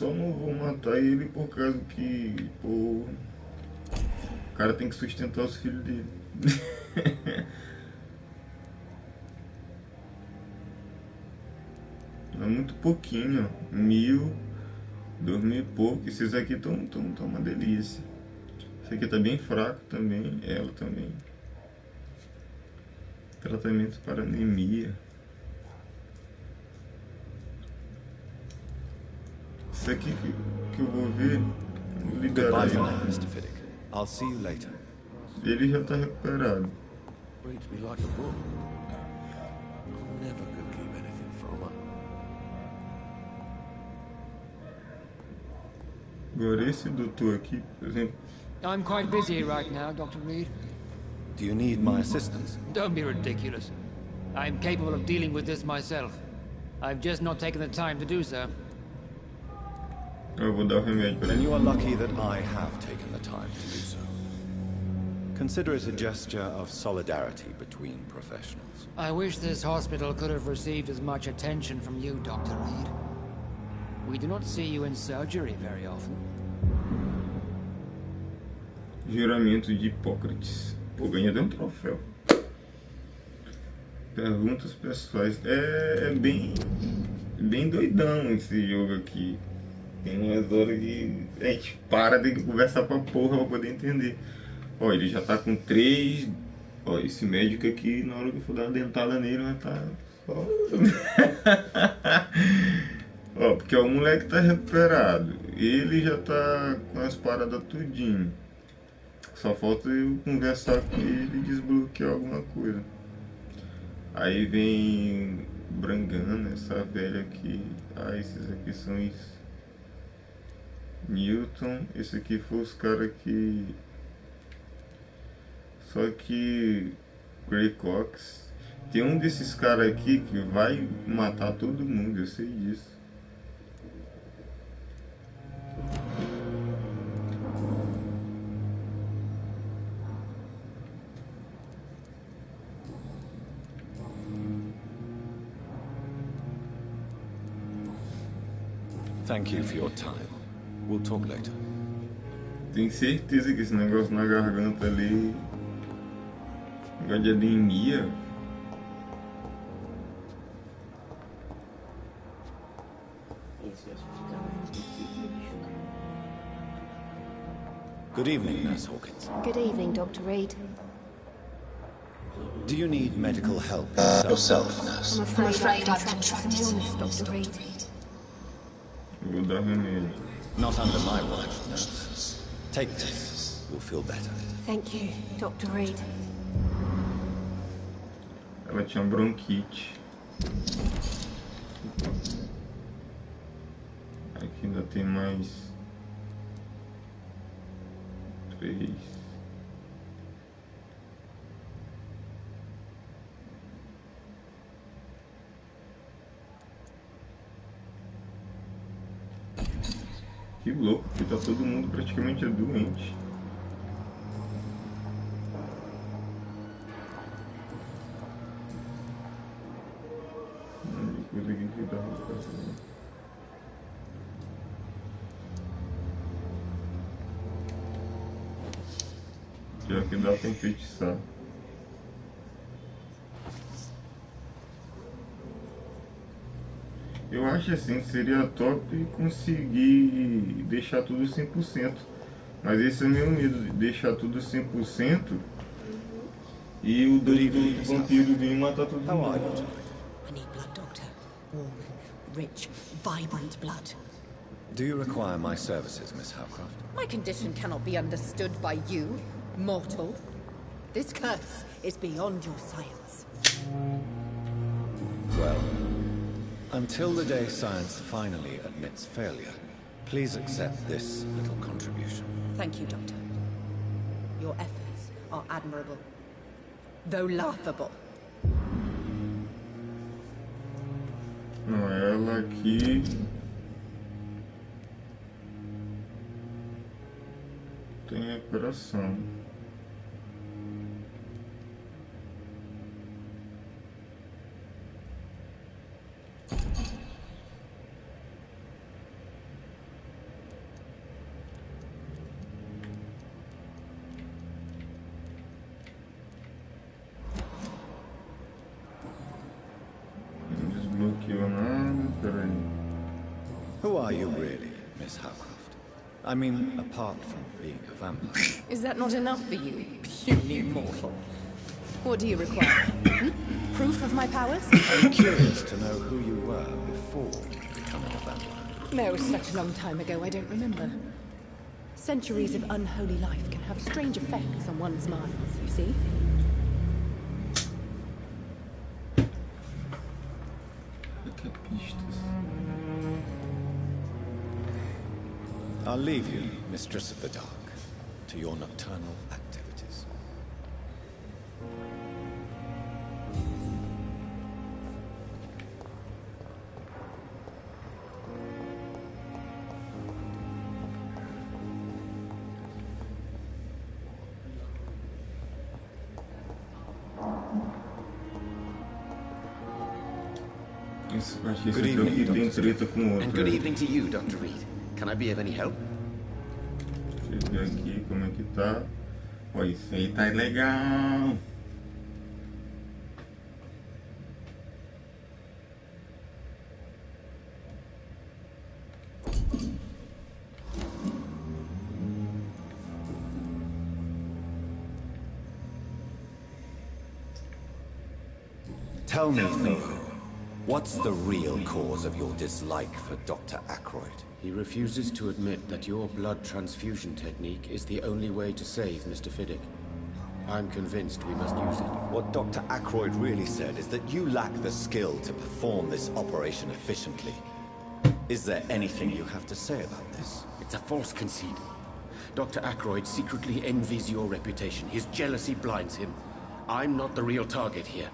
não vou matar ele por causa que, pô, o cara tem que sustentar os filhos dele. É muito pouquinho, ó. 1000, 2000 e pouco. Esses aqui estão uma delícia. Esse aqui tá bem fraco também, ela também. Tratamento para anemia. Isso aqui que eu vou ver, vou liberar ele. Mr. Fiddick. I'll see you later. Ele já tá recuperado. Reads me like a book. I never could keep anything from her. Agora esse doutor aqui, por exemplo. I'm quite busy right now, Dr. Reed. Do you need my assistance? Don't be ridiculous. I'm capable of dealing with this myself. I've just not taken the time to do so. Eu vou dar o remédio para Then ele. you are lucky that I have taken the time to do so. Consider it a gesture of solidarity between professionals. I wish this hospital could have received as much attention from you, Dr. Reed. We do not see you in surgery very often. Juramento de Hipócrates. Pô, ganhei até um troféu. Perguntas pessoais. É bem doidão esse jogo aqui. Tem umas horas que a gente tem que conversar pra porra pra poder entender. Ó, ele já tá com 3. Ó, esse médico aqui, na hora que eu for dar uma dentada nele, vai tá só... Ó, porque ó, o moleque tá recuperado. Ele já tá com as paradas tudinho. Só falta eu conversar com ele e desbloquear alguma coisa. Aí vem Brangana, essa velha aqui. Ah, esses aqui são isso. Newton, esse aqui foi os caras que... Só que... Grey Cox. Tem um desses caras aqui que vai matar todo mundo, eu sei disso. Thank you for your time. We'll talk later. Tenho certeza que esse negócio na garganta ali... Negócio de anemia... Good evening, Nurse Hawkins. Good evening, Dr. Reed. Do you need medical help yourself, nurse? I'm afraid I've contracted some illness, Dr. Reed. Vou dar remédio. Not under my watch, nurse. Take this. You'll feel better. Thank you, Dr. Reed. Ela tinha bronquite. Aqui ainda tem mais 3. Que louco, porque tá todo mundo praticamente doente. Coisa aqui que dá pra fazer. Pior que dá pra enfeitiçar. Eu acho assim, seria top conseguir deixar tudo 100%. Mas esse é o meu medo, de deixar tudo 100% e o do vampiro vir matar todo mundo. I need blood, Doctor. Warm, rich, vibrant blood. Do you require my services, Miss Howcroft? My condition cannot be understood by you, mortal. This curse is beyond your science. Well, until the day science finally admits failure, please accept this little contribution. Thank you, Doctor. Your efforts are admirable, though laughable. Não, ela aqui tem recuperação. Who are you really, Miss Howcroft? I mean, apart from being a vampire. Is that not enough for you, puny mortal? What do you require? Proof of my powers? I'm curious to know who you were before becoming a vampire. No, such a long time ago, I don't remember. Centuries of unholy life can have strange effects on one's minds, you see? I'll leave you, Mistress of the Dark, to your nocturnal activities. Good evening, and good evening to you, Dr. Reed. Can I be of any help? Deixa eu ver aqui como é que tá. Ó, isso aí tá legal. Tell me, Thoreau, what's the real cause of your dislike for Dr. Ackroyd? He refuses to admit that your blood transfusion technique is the only way to save Mr. Fiddick. I'm convinced we must use it. What Dr. Ackroyd really said is that you lack the skill to perform this operation efficiently. Is there anything you have to say about this? It's a false conceit. Dr. Ackroyd secretly envies your reputation. His jealousy blinds him. I'm not the real target here.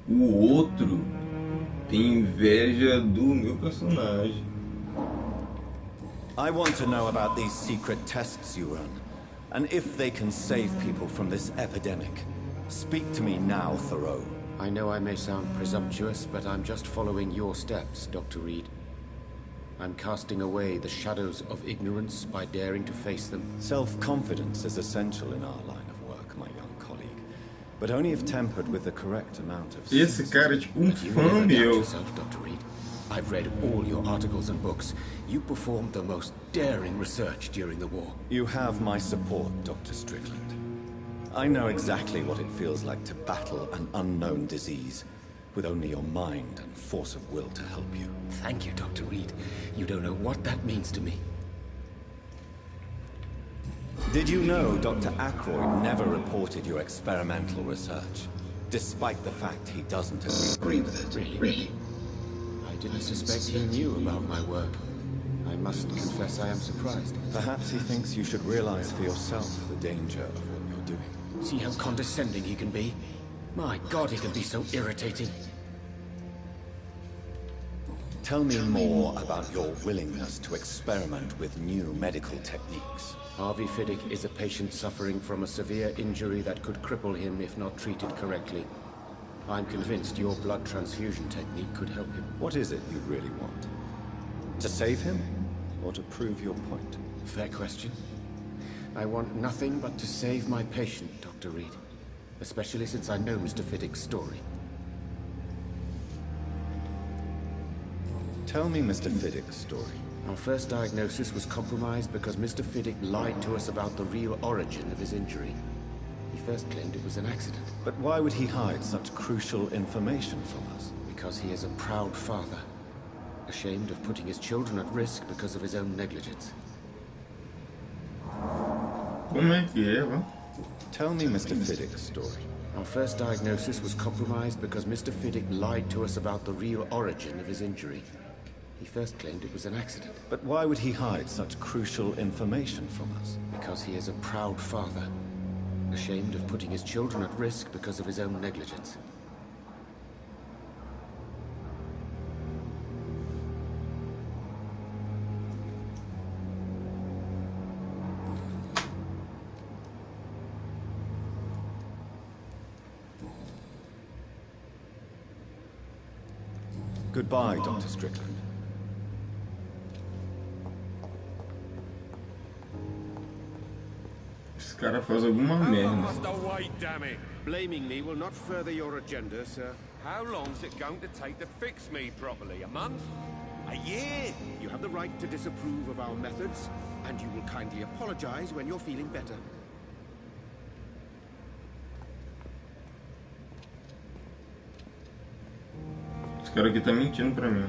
O outro tem inveja do meu personagem. I want to know about these secret tests you run, and if they can save people from this epidemic. Speak to me now, Thoreau. I know I may sound presumptuous, but I'm just following your steps, Dr. Reed. I'm casting away the shadows of ignorance by daring to face them. Self-confidence is essential in our line of work, my young colleague, but only if tempered with the correct amount of... Esse cara é tipo fã meu. Yourself, Dr. Reed. I've read all your articles and books. You performed the most daring research during the war. You have my support, Dr. Strickland. I know exactly what it feels like to battle an unknown disease, with only your mind and force of will to help you. Thank you, Dr. Reed. You don't know what that means to me. Did you know Dr. Ackroyd never reported your experimental research, despite the fact he doesn't agree with it? Really? I didn't suspect he knew about my work. I must confess I am surprised. Perhaps he thinks you should realize for yourself the danger of what you're doing. See how condescending he can be? My God, he can be so irritating. Tell me more about your willingness to experiment with new medical techniques. Harvey Fiddick is a patient suffering from a severe injury that could cripple him if not treated correctly. I'm convinced your blood transfusion technique could help him. What is it you really want? To save him, or to prove your point? Fair question. I want nothing but to save my patient, Dr. Reed. Especially since I know Mr. Fiddick's story. Tell me Mr. Fiddick's story. Our first diagnosis was compromised because Mr. Fiddick lied to us about the real origin of his injury. He first claimed it was an accident. But why would he hide such crucial information from us? Because he is a proud father. ashamed of putting his children at risk because of his own negligence. Como é que é, vá? Tell me Mr. Fiddick's story. Our first diagnosis was compromised because Mr. Fiddick lied to us about the real origin of his injury. He first claimed it was an accident. But why would he hide such crucial information from us? Because he is a proud father, ashamed of putting his children at risk because of his own negligence. Goodbye, Dr. Strickland. Esse cara faz alguma merda. Blaming me will not further your agenda, sir. How long's it going to take to fix me properly? A month? A year? You have the right to disapprove of our methods, and you will kindly apologize when you're feeling better. Esse cara aqui tá mentindo pra mim.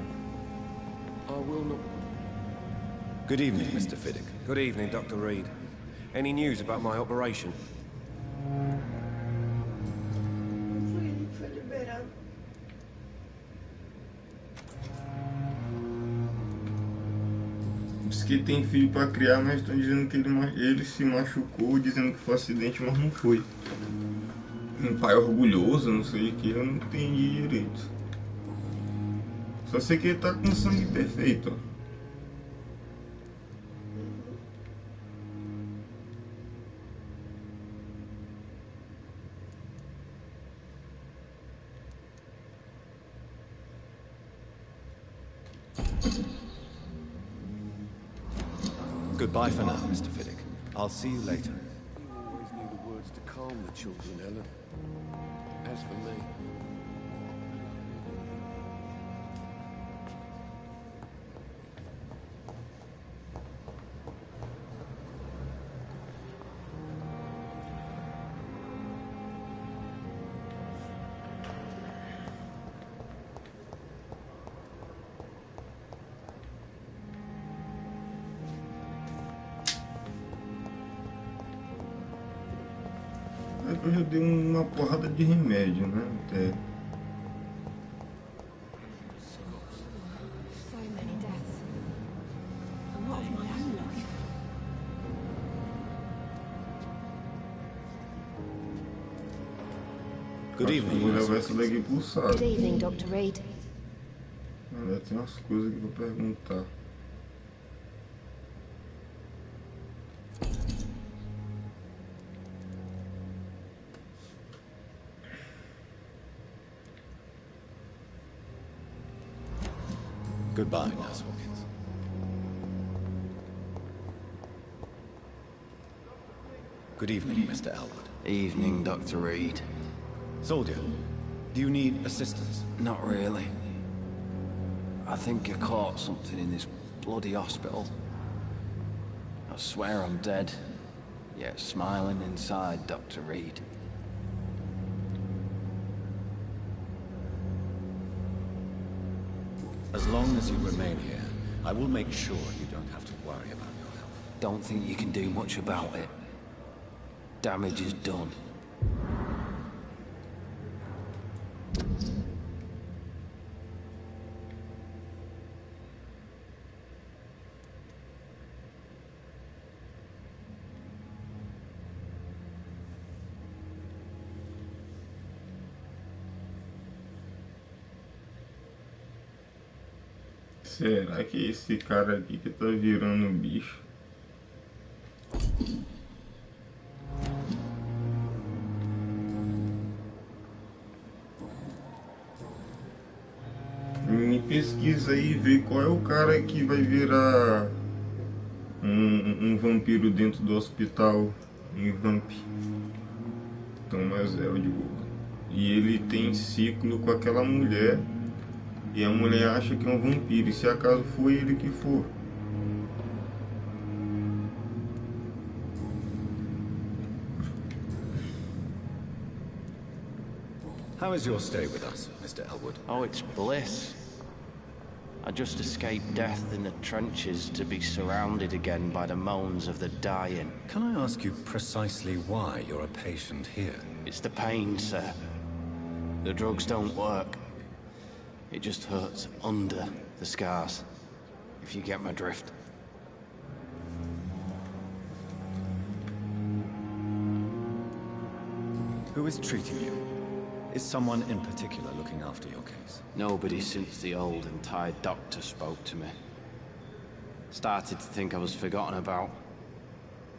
I will not. Good evening, Mr. Fiddick. Good evening, Dr. Reed. Any news about my operation? Foi liberado. Diz que tem filho pra criar, mas estão dizendo que ele se machucou, dizendo que foi acidente, mas não foi. Um pai orgulhoso, não sei o que, eu não entendi direito. Só sei que ele tá com sangue perfeito, ó. Goodbye for now, Mr. Fiddick. I'll see you later. You always knew the words to calm the children, Helen. As for me... Eu já dei uma porrada de remédio, né? Até. So many deaths. A lot of my own life. Good evening. Vou levar essa daqui pro saco. Good evening, Dr. Reed. Olha, tem umas coisas que eu vou perguntar. Goodbye, Nurse Hawkins. Good evening, Mr. Elwood. Evening, Dr. Reed. Soldier, do you need assistance? Not really. I think I caught something in this bloody hospital. I swear I'm dead, yet smiling inside, Dr. Reed. As long as you remain here, I will make sure you don't have to worry about your health. Don't think you can do much about it. Damage is done. Será que é esse cara aqui que tá virando um bicho? Me pesquisa aí e vê qual é o cara que vai virar um vampiro dentro do hospital em Vamp. Thomas Eldwood. E ele tem ciclo com aquela mulher. E a mulher acha que é um vampiro, e se acaso foi ele que for. How is your stay with us, Mr. Elwood? Oh, it's bliss. I just escaped death in the trenches to be surrounded again by the moans of the dying. Can I ask you precisely why you're a patient here? It's the pain, sir. The drugs don't work. It just hurts under the scars, if you get my drift. Who is treating you? Is someone in particular looking after your case? Nobody since the old and tired doctor spoke to me. Started to think I was forgotten about.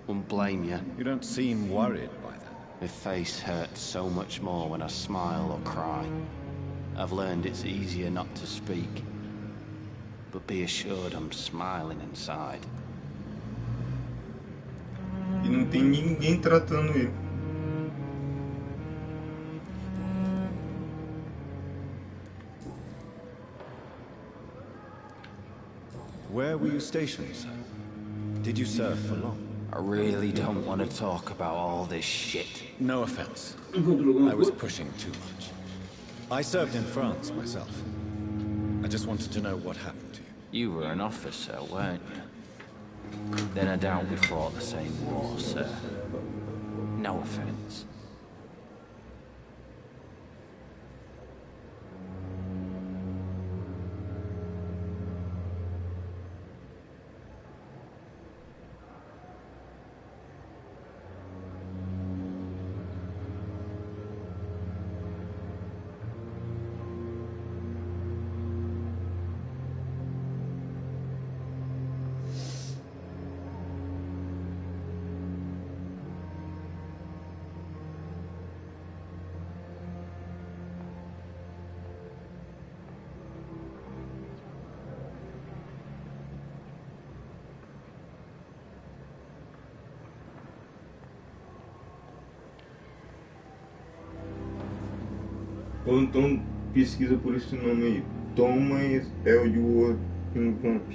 Wouldn't blame you. You don't seem worried by that. My face hurts so much more when I smile or cry. I've learned it's easier not to speak. But be assured I'm smiling inside. E não tem ninguém tratando ele. Where were you stationed, sir? Did you serve for long? I really don't want to talk about all this shit. No offense. I was pushing too much. I served in France myself. I just wanted to know what happened to you. You were an officer, weren't you? Then I doubt we fought the same war, sir. No offense. Ou então pesquisa por esse nome aí, Thomas Edward Vamp.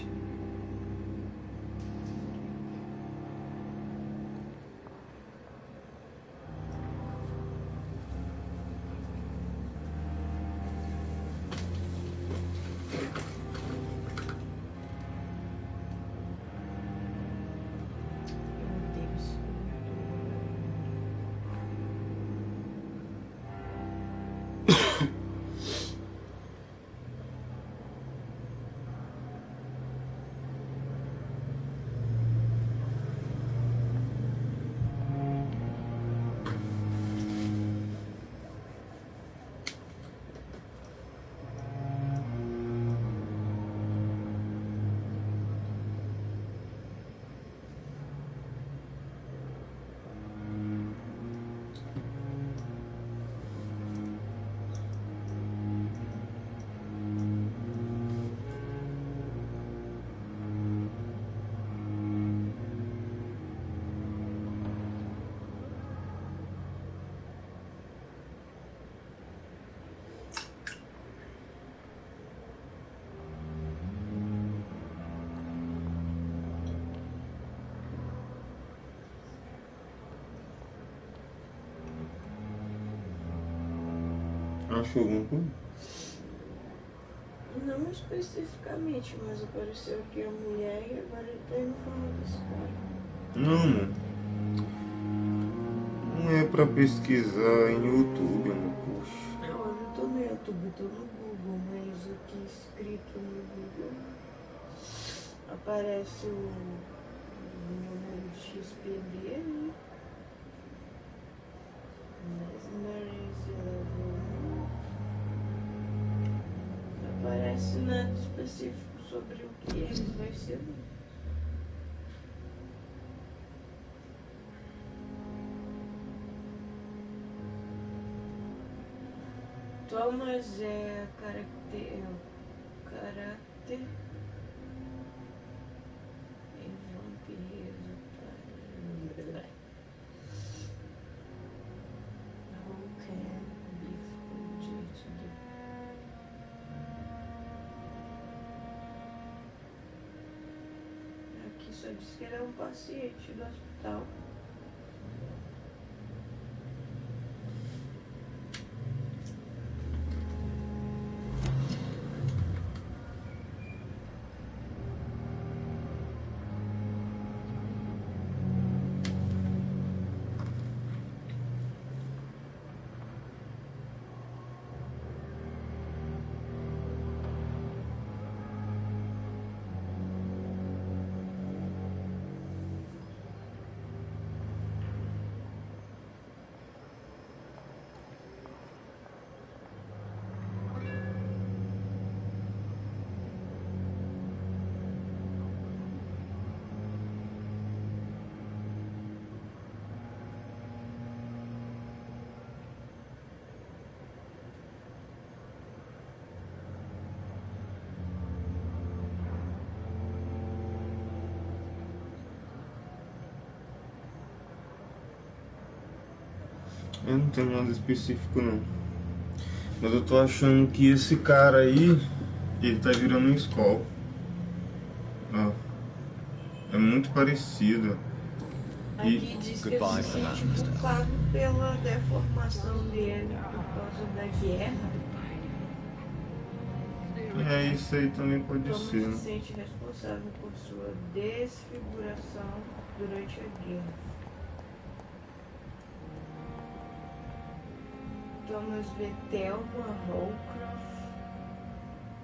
Achou alguma coisa? Não especificamente, mas apareceu aqui a mulher e agora ele tá indo falar desse cara. Não, mano. Não é pra pesquisar em YouTube, mano. Poxa. Não, eu não tô no YouTube, tô no Google, mas o que escrito no Google aparece o número de XP dele. Não aparece nada específico sobre o que eles vai ser. Thomas é caráter e vampiro. Aqui só diz que ele é um paciente do hospital. Eu não tenho nada específico não. Mas eu tô achando que esse cara aí, ele tá virando um Skrull. Ó. É muito parecido. Aqui diz que ele se sente culpado pela deformação dele por causa da guerra. É, isso aí também pode ser. Como se sente responsável por sua desfiguração durante a guerra. Thomas vê Thelma Holcroft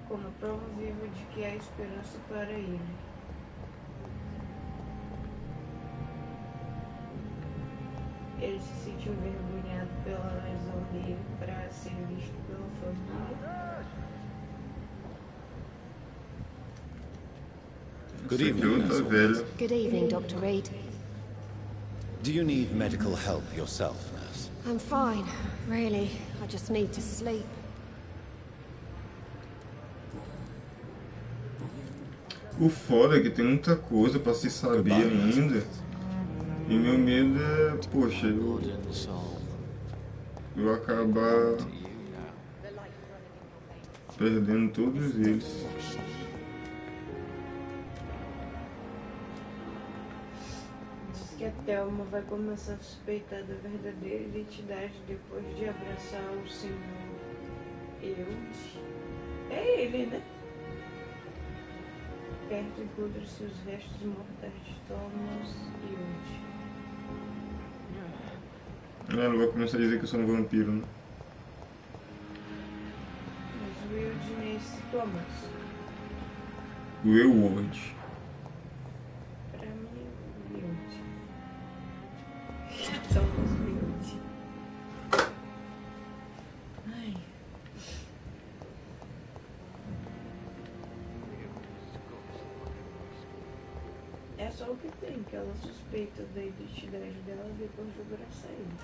como prova viva de que há esperança para ele. Ele se sentiu envergonhado pela lesão dele para ser visto pela família. Good evening, Nurse Hawkins. Good evening, Dr. Reed. Do you need medical help yourself, Nurse? I'm fine, really. I just need to sleep. O foda é que tem muita coisa pra se saber ainda. E meu medo é, poxa, eu acabar perdendo todos eles. Diz que a Thelma vai começar a suspeitar da verdadeira identidade depois de abraçar o senhor Eudes. É ele, né? Perto encontra-se os restos mortais de Thomas Eudes. Ela vai começar a dizer que eu sou um vampiro, né? Mas o Eudes não é esse Thomas. O Eudes. Pra mim, o Eudes. Thomas Eudes. Ai. É só o que tem, que ela suspeita da identidade dela depois de abraçar ele.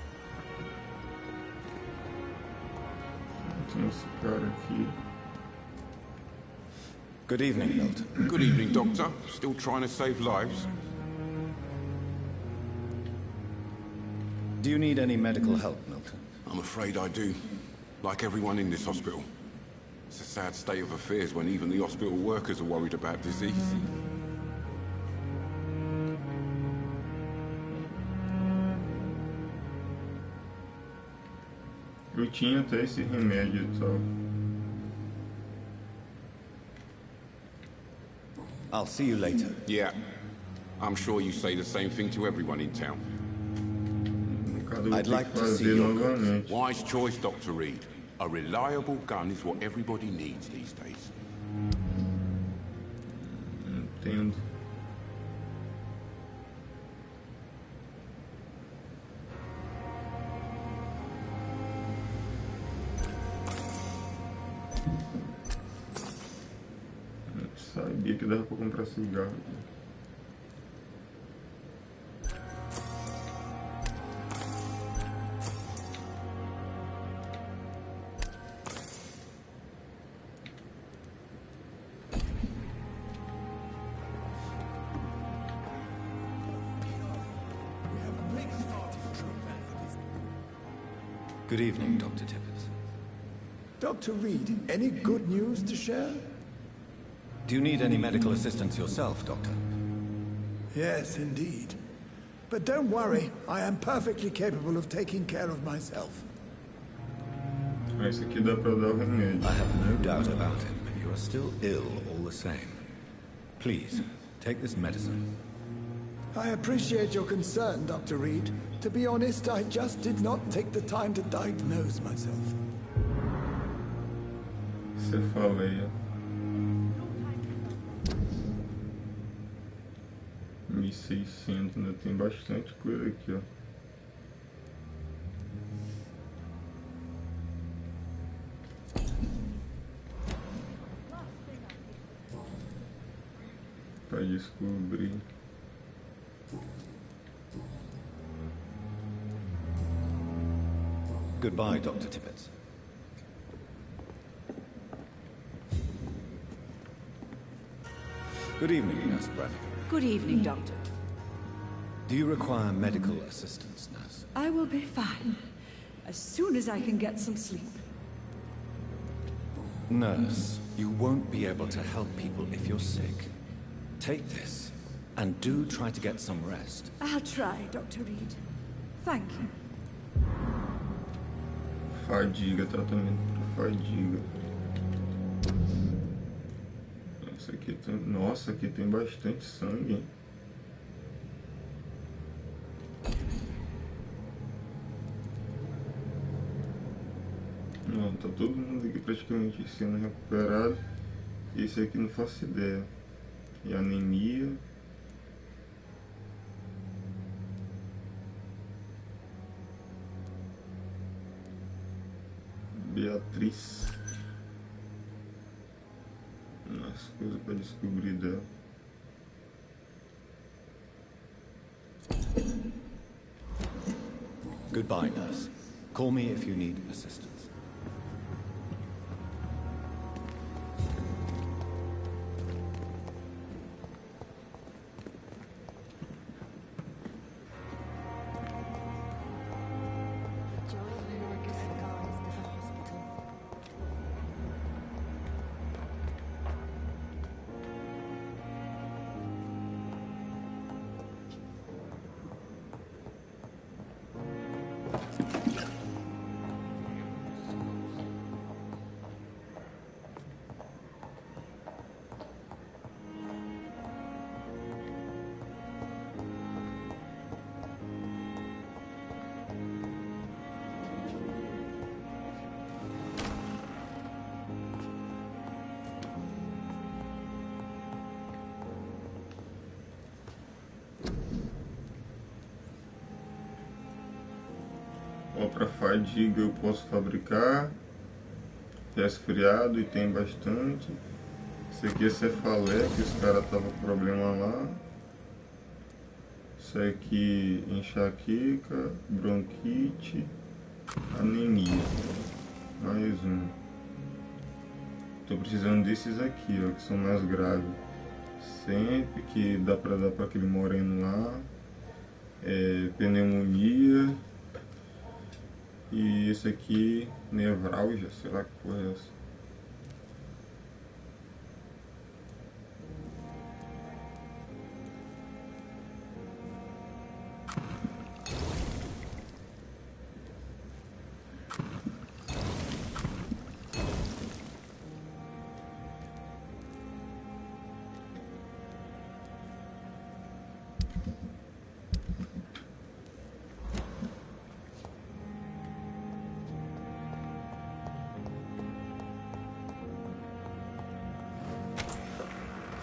Tem esse cara aqui. Good evening, Milton. Good evening, Doctor. Still trying to save lives? Do you need any medical help, Milton? I'm afraid I do. Like everyone in this hospital. It's a sad state of affairs when even the hospital workers are worried about disease. Eu tinha até esse remédio e tal. I'll see you later. Yeah. I'm sure you say the same thing to everyone in town. I'd like to see your gun. Wise choice, Dr. Reed. A reliable gun is what everybody needs these days. Entendo. Sabia que dava pra comprar cigarro. Good evening, Dr. Tippett. Dr. Reed, any good news to share? Do you need any medical assistance yourself, Doctor? Yes, indeed. But don't worry, I am perfectly capable of taking care of myself. Esse aqui dá pra dar o remédio. I have no doubt about it, but you are still ill all the same. Please, take this medicine. I appreciate your concern, Dr. Reed. To be honest, I just did not take the time to diagnose myself. Você fala aí, ó. 1600, ainda tem bastante coisa aqui, ó. Pra descobrir. Goodbye, Dr. Tippett. Good evening, Nurse Brannigan. Good evening, Doctor. Do you require medical assistance, Nurse? I will be fine. as soon as I can get some sleep. Nurse, you won't be able to help people if you're sick. Take this, and do try to get some rest. I'll try, Dr. Reed. Thank you. Fadiga, tratamento para fadiga. Nossa, aqui tem bastante sangue, hein? Não, tá todo mundo aqui praticamente sendo recuperado. Esse aqui não faço ideia. E anemia. Beatriz. As coisas para descobrir dela. Goodbye, nurse. Call me if you need assistance. Para fadiga eu posso fabricar resfriado e tem bastante. Esse aqui é cefaleia, que os caras estavam com problema lá. Isso aqui enxaqueca, bronquite, anemia. Mais um. Tô precisando desses aqui, ó, que são mais graves. Sempre que dá pra dar para aquele moreno lá. Pneumonia. E esse aqui, nevralgia, sei lá que porra é essa.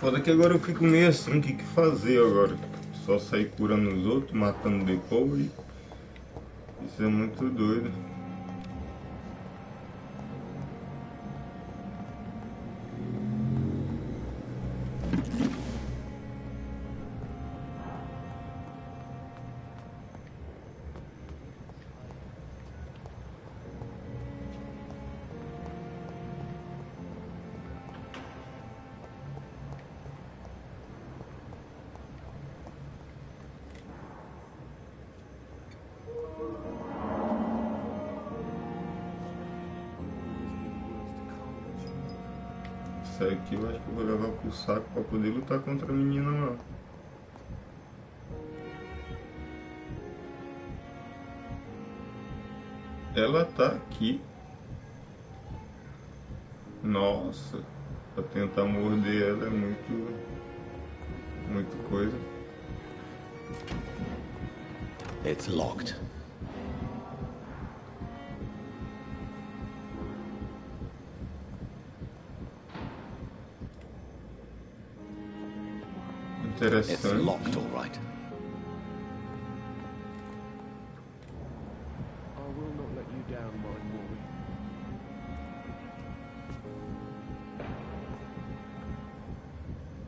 Foda que agora eu fico meio assim, o que fazer agora? Só sair curando os outros, matando depois? Isso é muito doido. Isso aqui eu acho que eu vou levar pro saco pra poder lutar contra a menina lá. Ela tá aqui. Nossa, pra tentar morder ela é muito coisa. It's locked. Interessante. It's locked, all right. I will not let you down, my woman.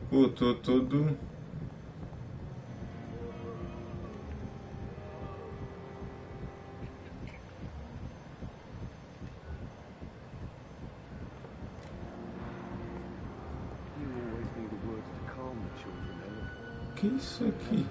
Pô, tô todo... Que isso aqui?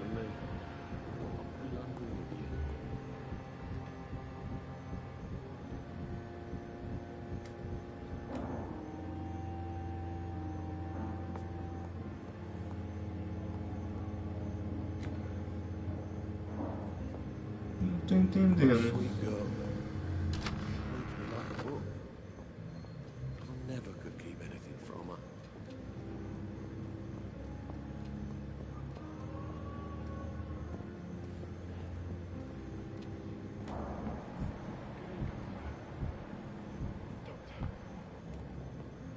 tô entendendo. Off we go. Reads me like a book. I never could keep anything from her.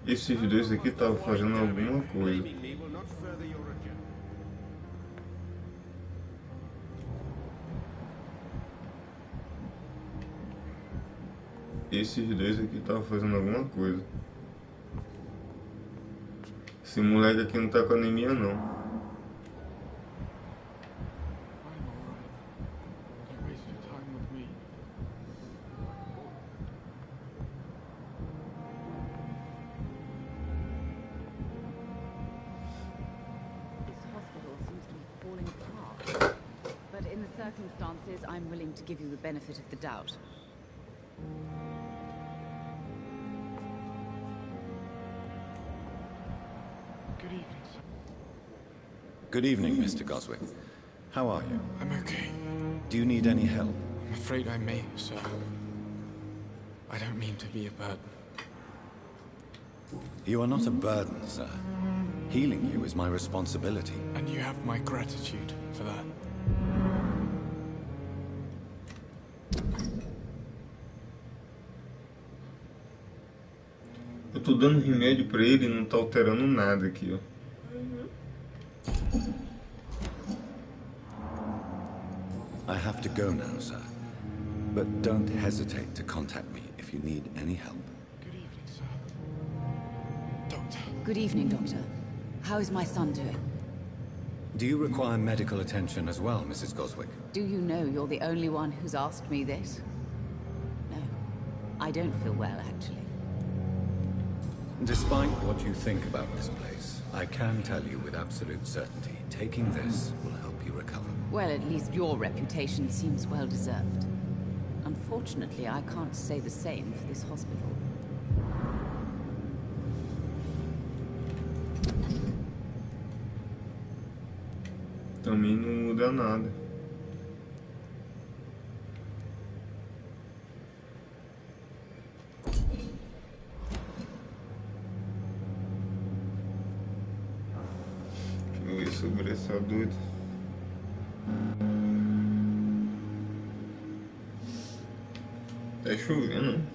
Esses dois aqui estavam fazendo alguma coisa. Esses dois aqui estavam fazendo alguma coisa. Esse moleque aqui não tá com anemia, não. Circumstances, I'm willing to give you the benefit of the doubt. Good evening, sir. Good evening, Mr. Goswick. How are you? I'm okay. Do you need any help? I'm afraid I may, sir. I don't mean to be a burden. You are not a burden, sir. Healing you is my responsibility. And you have my gratitude for that. Eu tô dando remédio pra ele e não tá alterando nada aqui, ó. I have to go now, sir. But don't hesitate to contact me if you need any help. Good evening, sir. Doctor. Good evening, Doctor. How is my son doing? Do you require medical attention as well, Mrs. Goswick? Do you know you're the only one who's asked me this? No. I don't feel well, actually. Despite what you think about this place, I can tell you with absolute certainty, taking this will help you recover. Well, at least your reputation seems well deserved. Unfortunately, I can't say the same for this hospital. Também não muda nada. Deixa eu ver sobre essa doida. Tá chovendo.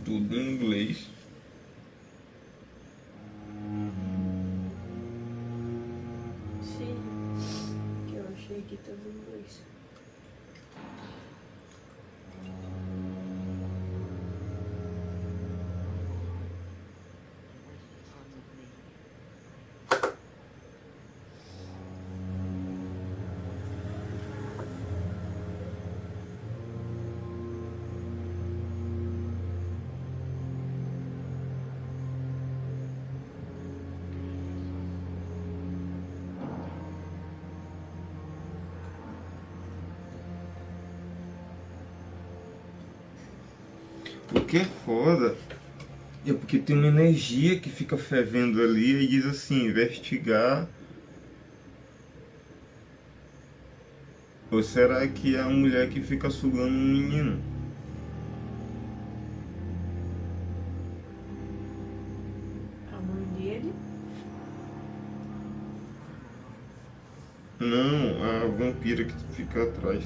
Tudo em inglês. Sim, que eu achei que tudo em inglês. O que é foda é porque tem uma energia que fica fervendo ali e diz assim, investigar. Ou será que é a mulher que fica sugando um menino? A mãe dele? Não, a vampira que fica atrás.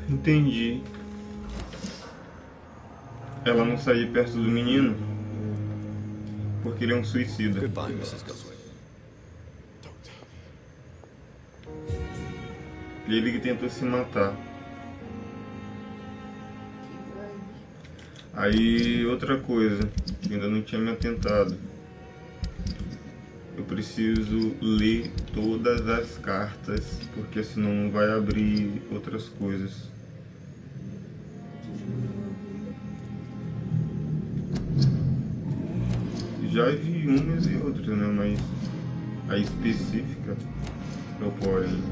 Entendi. Ela não sair perto do menino porque ele é um suicida. Goodbye, Mrs. Goswick. Ele que tentou se matar. Aí, outra coisa, que ainda não tinha me atentado. Eu preciso ler todas as cartas, porque senão não vai abrir outras coisas. Já vi umas e outras, né? Mas a específica, porém,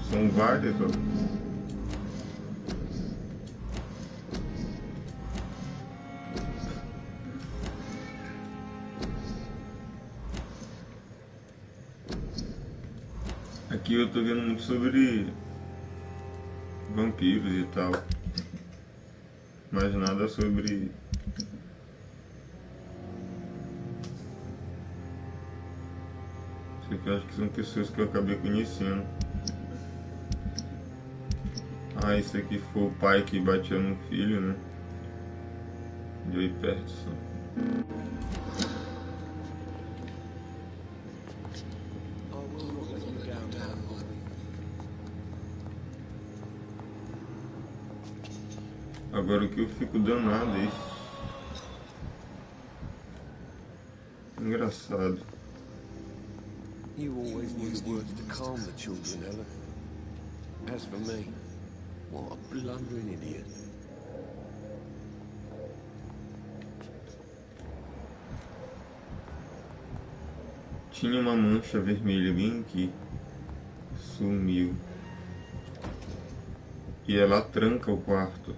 são várias, ó. Aqui eu tô vendo muito sobre vampiros e tal, mas nada sobre isso aqui. Eu acho que são pessoas que eu acabei conhecendo. Ah, esse aqui foi o pai que batia no filho, né? De aí perto só. Agora o que eu fico danado é isso. Engraçado. You always knew the words to calm the children, Ellen. As for me, what a blundering idiot. Tinha uma mancha vermelha bem aqui. Sumiu. E ela tranca o quarto.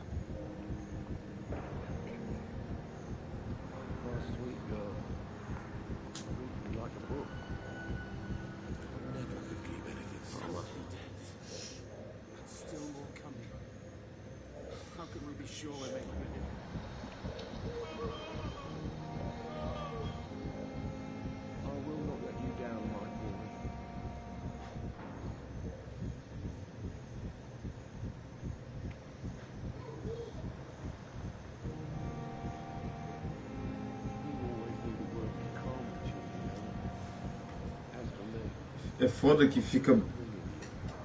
É foda que fica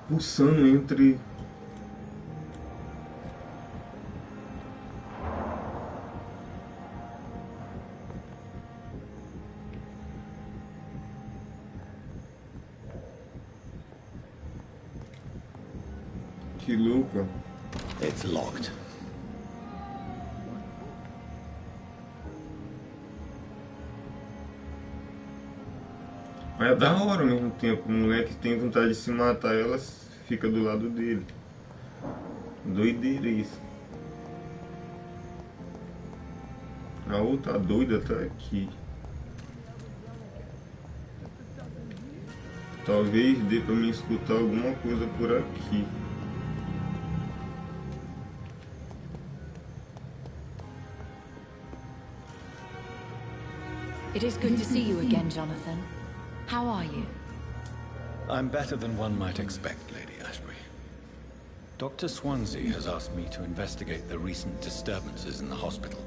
pulsando entre... Que louco. It's locked. Mas é da hora ao mesmo tempo. O moleque tem vontade de se matar, ela fica do lado dele. Doideira isso. A outra doida tá aqui. Talvez dê pra me escutar alguma coisa por aqui. It is good to see you again, Jonathan. How are you? I'm better than one might expect, Lady Ashbury. Dr. Swansea has asked me to investigate the recent disturbances in the hospital,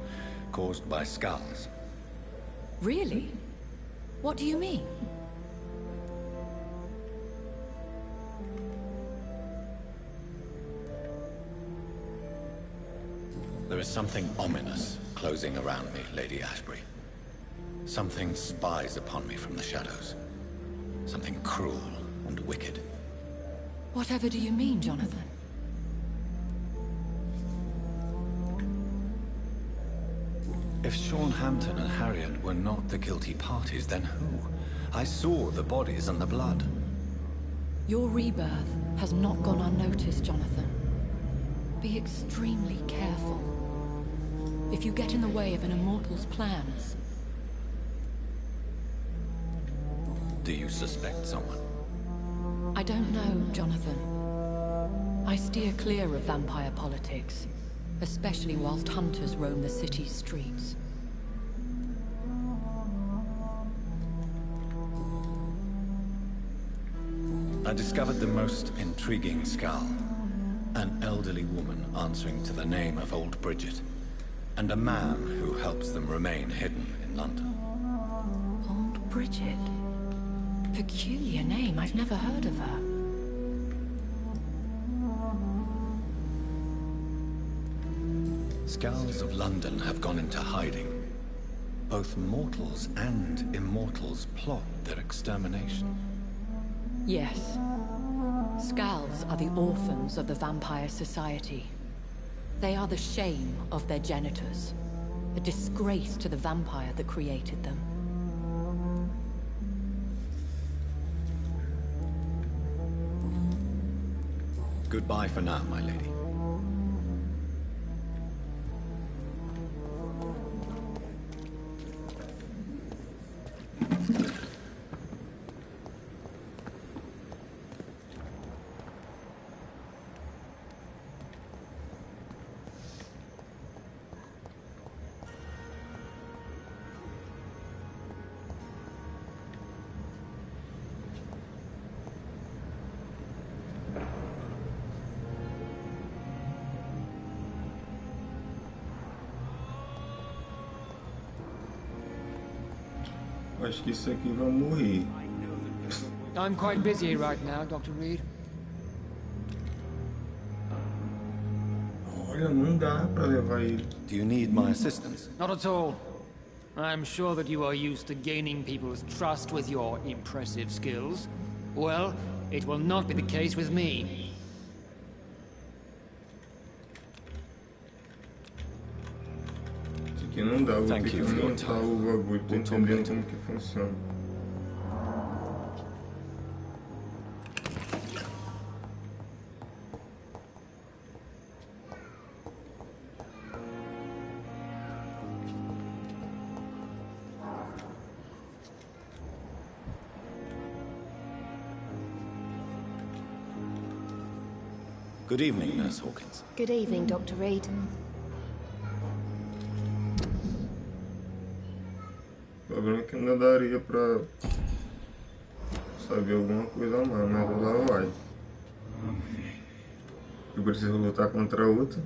caused by skulls. Really? What do you mean? There is something ominous closing around me, Lady Ashbury. Something spies upon me from the shadows. Something cruel and wicked. Whatever do you mean, Jonathan? If Sean Hampton and Harriet were not the guilty parties, then who? I saw the bodies and the blood. Your rebirth has not gone unnoticed, Jonathan. Be extremely careful. If you get in the way of an immortal's plans... Do you suspect someone? I don't know, Jonathan. I steer clear of vampire politics, especially whilst hunters roam the city's streets. I discovered the most intriguing skull. An elderly woman answering to the name of Old Bridget, and a man who helps them remain hidden in London. Old Bridget? Peculiar name, I've never heard of her. Skulls of London have gone into hiding. Both mortals and immortals plot their extermination. Yes. Skulls are the orphans of the Vampire Society. They are the shame of their genitors, a disgrace to the vampire that created them. Goodbye for now, my lady. Acho que isso aqui vai morrer. I'm quite busy right now, Dr. Reed. Olha, não dá pra levar ele. Do you need my assistance? Not at all. I'm sure that you are used to gaining people's trust with your impressive skills. Well, it will not be the case with me. Isso aqui não dá, vou ter que montar o bagulho, tô entendendo como que funciona. Good evening, Nurse Hawkins. Good evening, Dr. Reed. O problema é que ainda daria pra saber alguma coisa a mais, mas lá vai. Eu preciso lutar contra outra.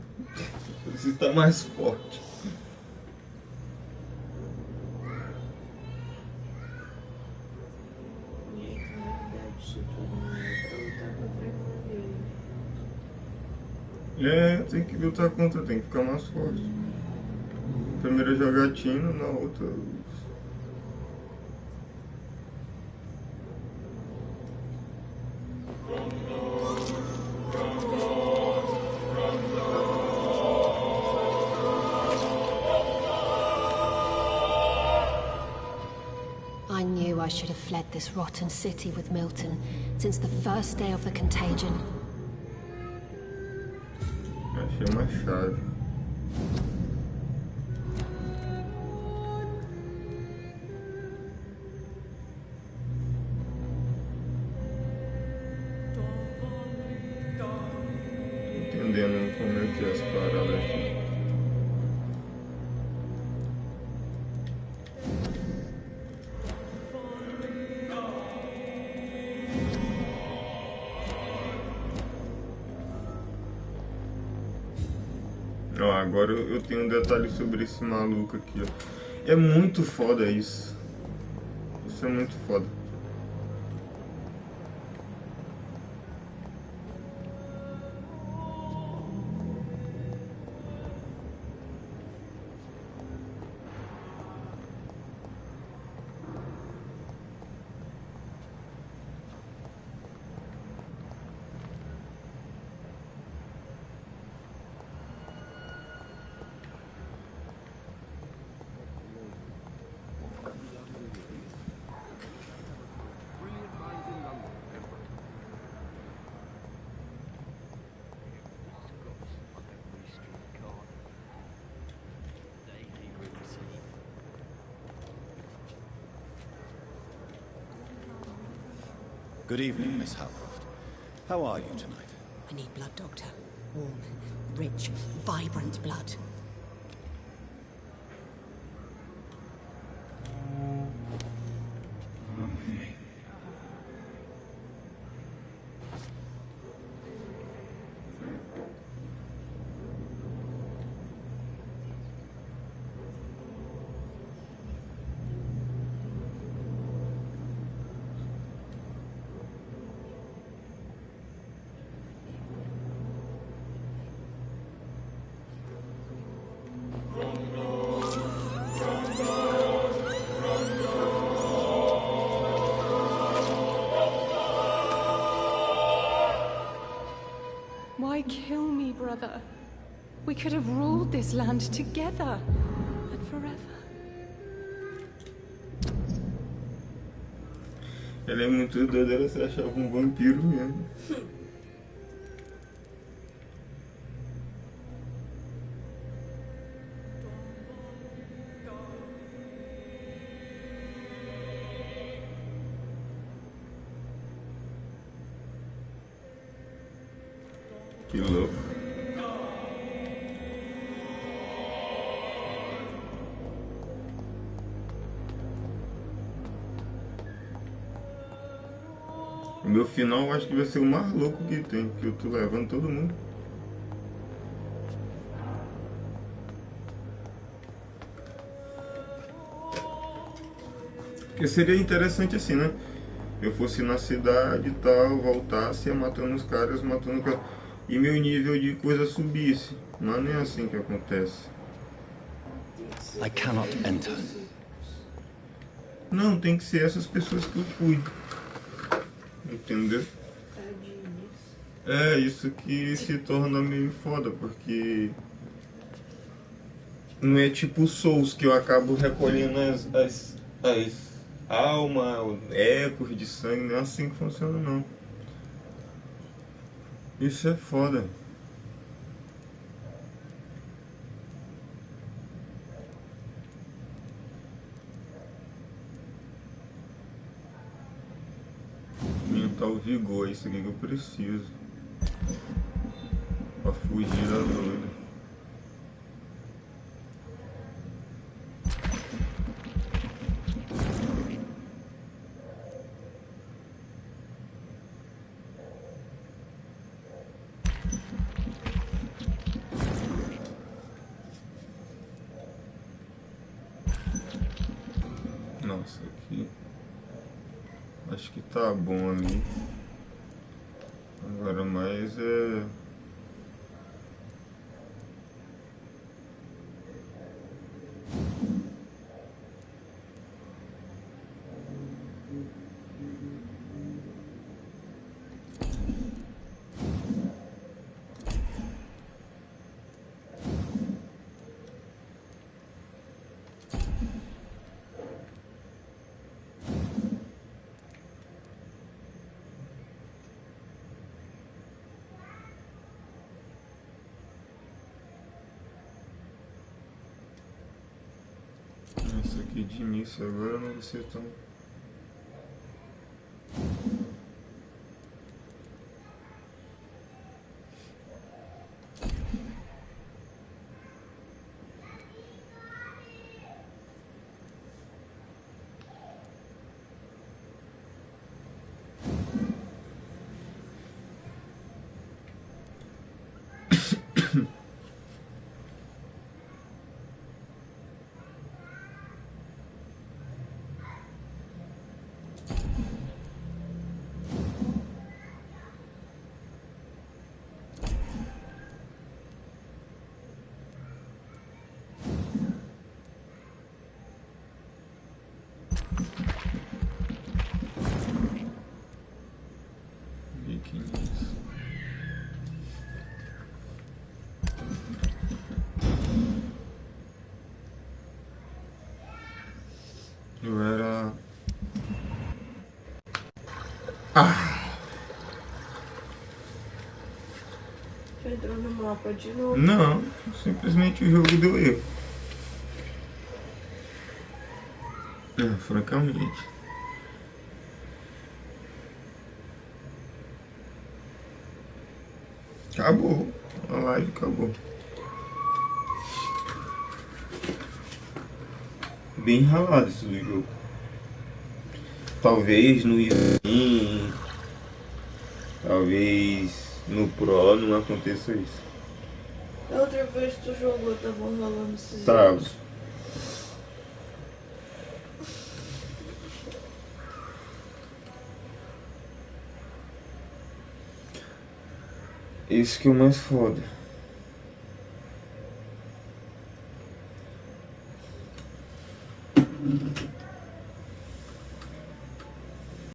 Eu preciso estar mais forte. Tem que lutar contra, tem que ficar mais forte. Primeiro jogatina, na outra. I knew I should have fled this rotten city with Milton since the first day of the contagion. Achei uma chave. Entendendo como é que é as paradas aqui. Ó, agora eu tenho um detalhe sobre esse maluco aqui, ó. É muito foda isso. Isso é muito foda. Good evening, Miss Howcroft. How are you tonight? I need blood, Doctor. Warm, rich, vibrant blood. Why kill me, brother? We could have ruled this land together and forever. Ela é muito doida, ela se achava um vampiro mesmo. Que louco. O meu final eu acho que vai ser o mais louco que tem, porque eu tô levando todo mundo. Porque seria interessante assim, né? Eu fosse na cidade e tal, voltasse ia matando os caras, matando o cara. E meu nível de coisa subisse. Mas não é assim que acontece. I cannot enter. Não, tem que ser essas pessoas que eu cuido. Entendeu? É isso que se torna meio foda, porque não é tipo Souls que eu acabo recolhendo as almas, ecos de sangue, não é assim que funciona não. Isso é foda. Mental vigor, é isso aqui que eu preciso pra fugir da doida. Nossa, aqui acho que tá bom ali. Agora mais é... Isso aqui de início agora não vai ser tão... Eu era... Ah! Você entrou no mapa de novo? Não, simplesmente o jogo deu erro. Francamente. Acabou. A live acabou. Bem ralado isso do jogo. Talvez no Steam, talvez no Pro não aconteça isso. A outra vez que tu jogou, tava rolando esses Tava. erros. Isso que é o mais foda.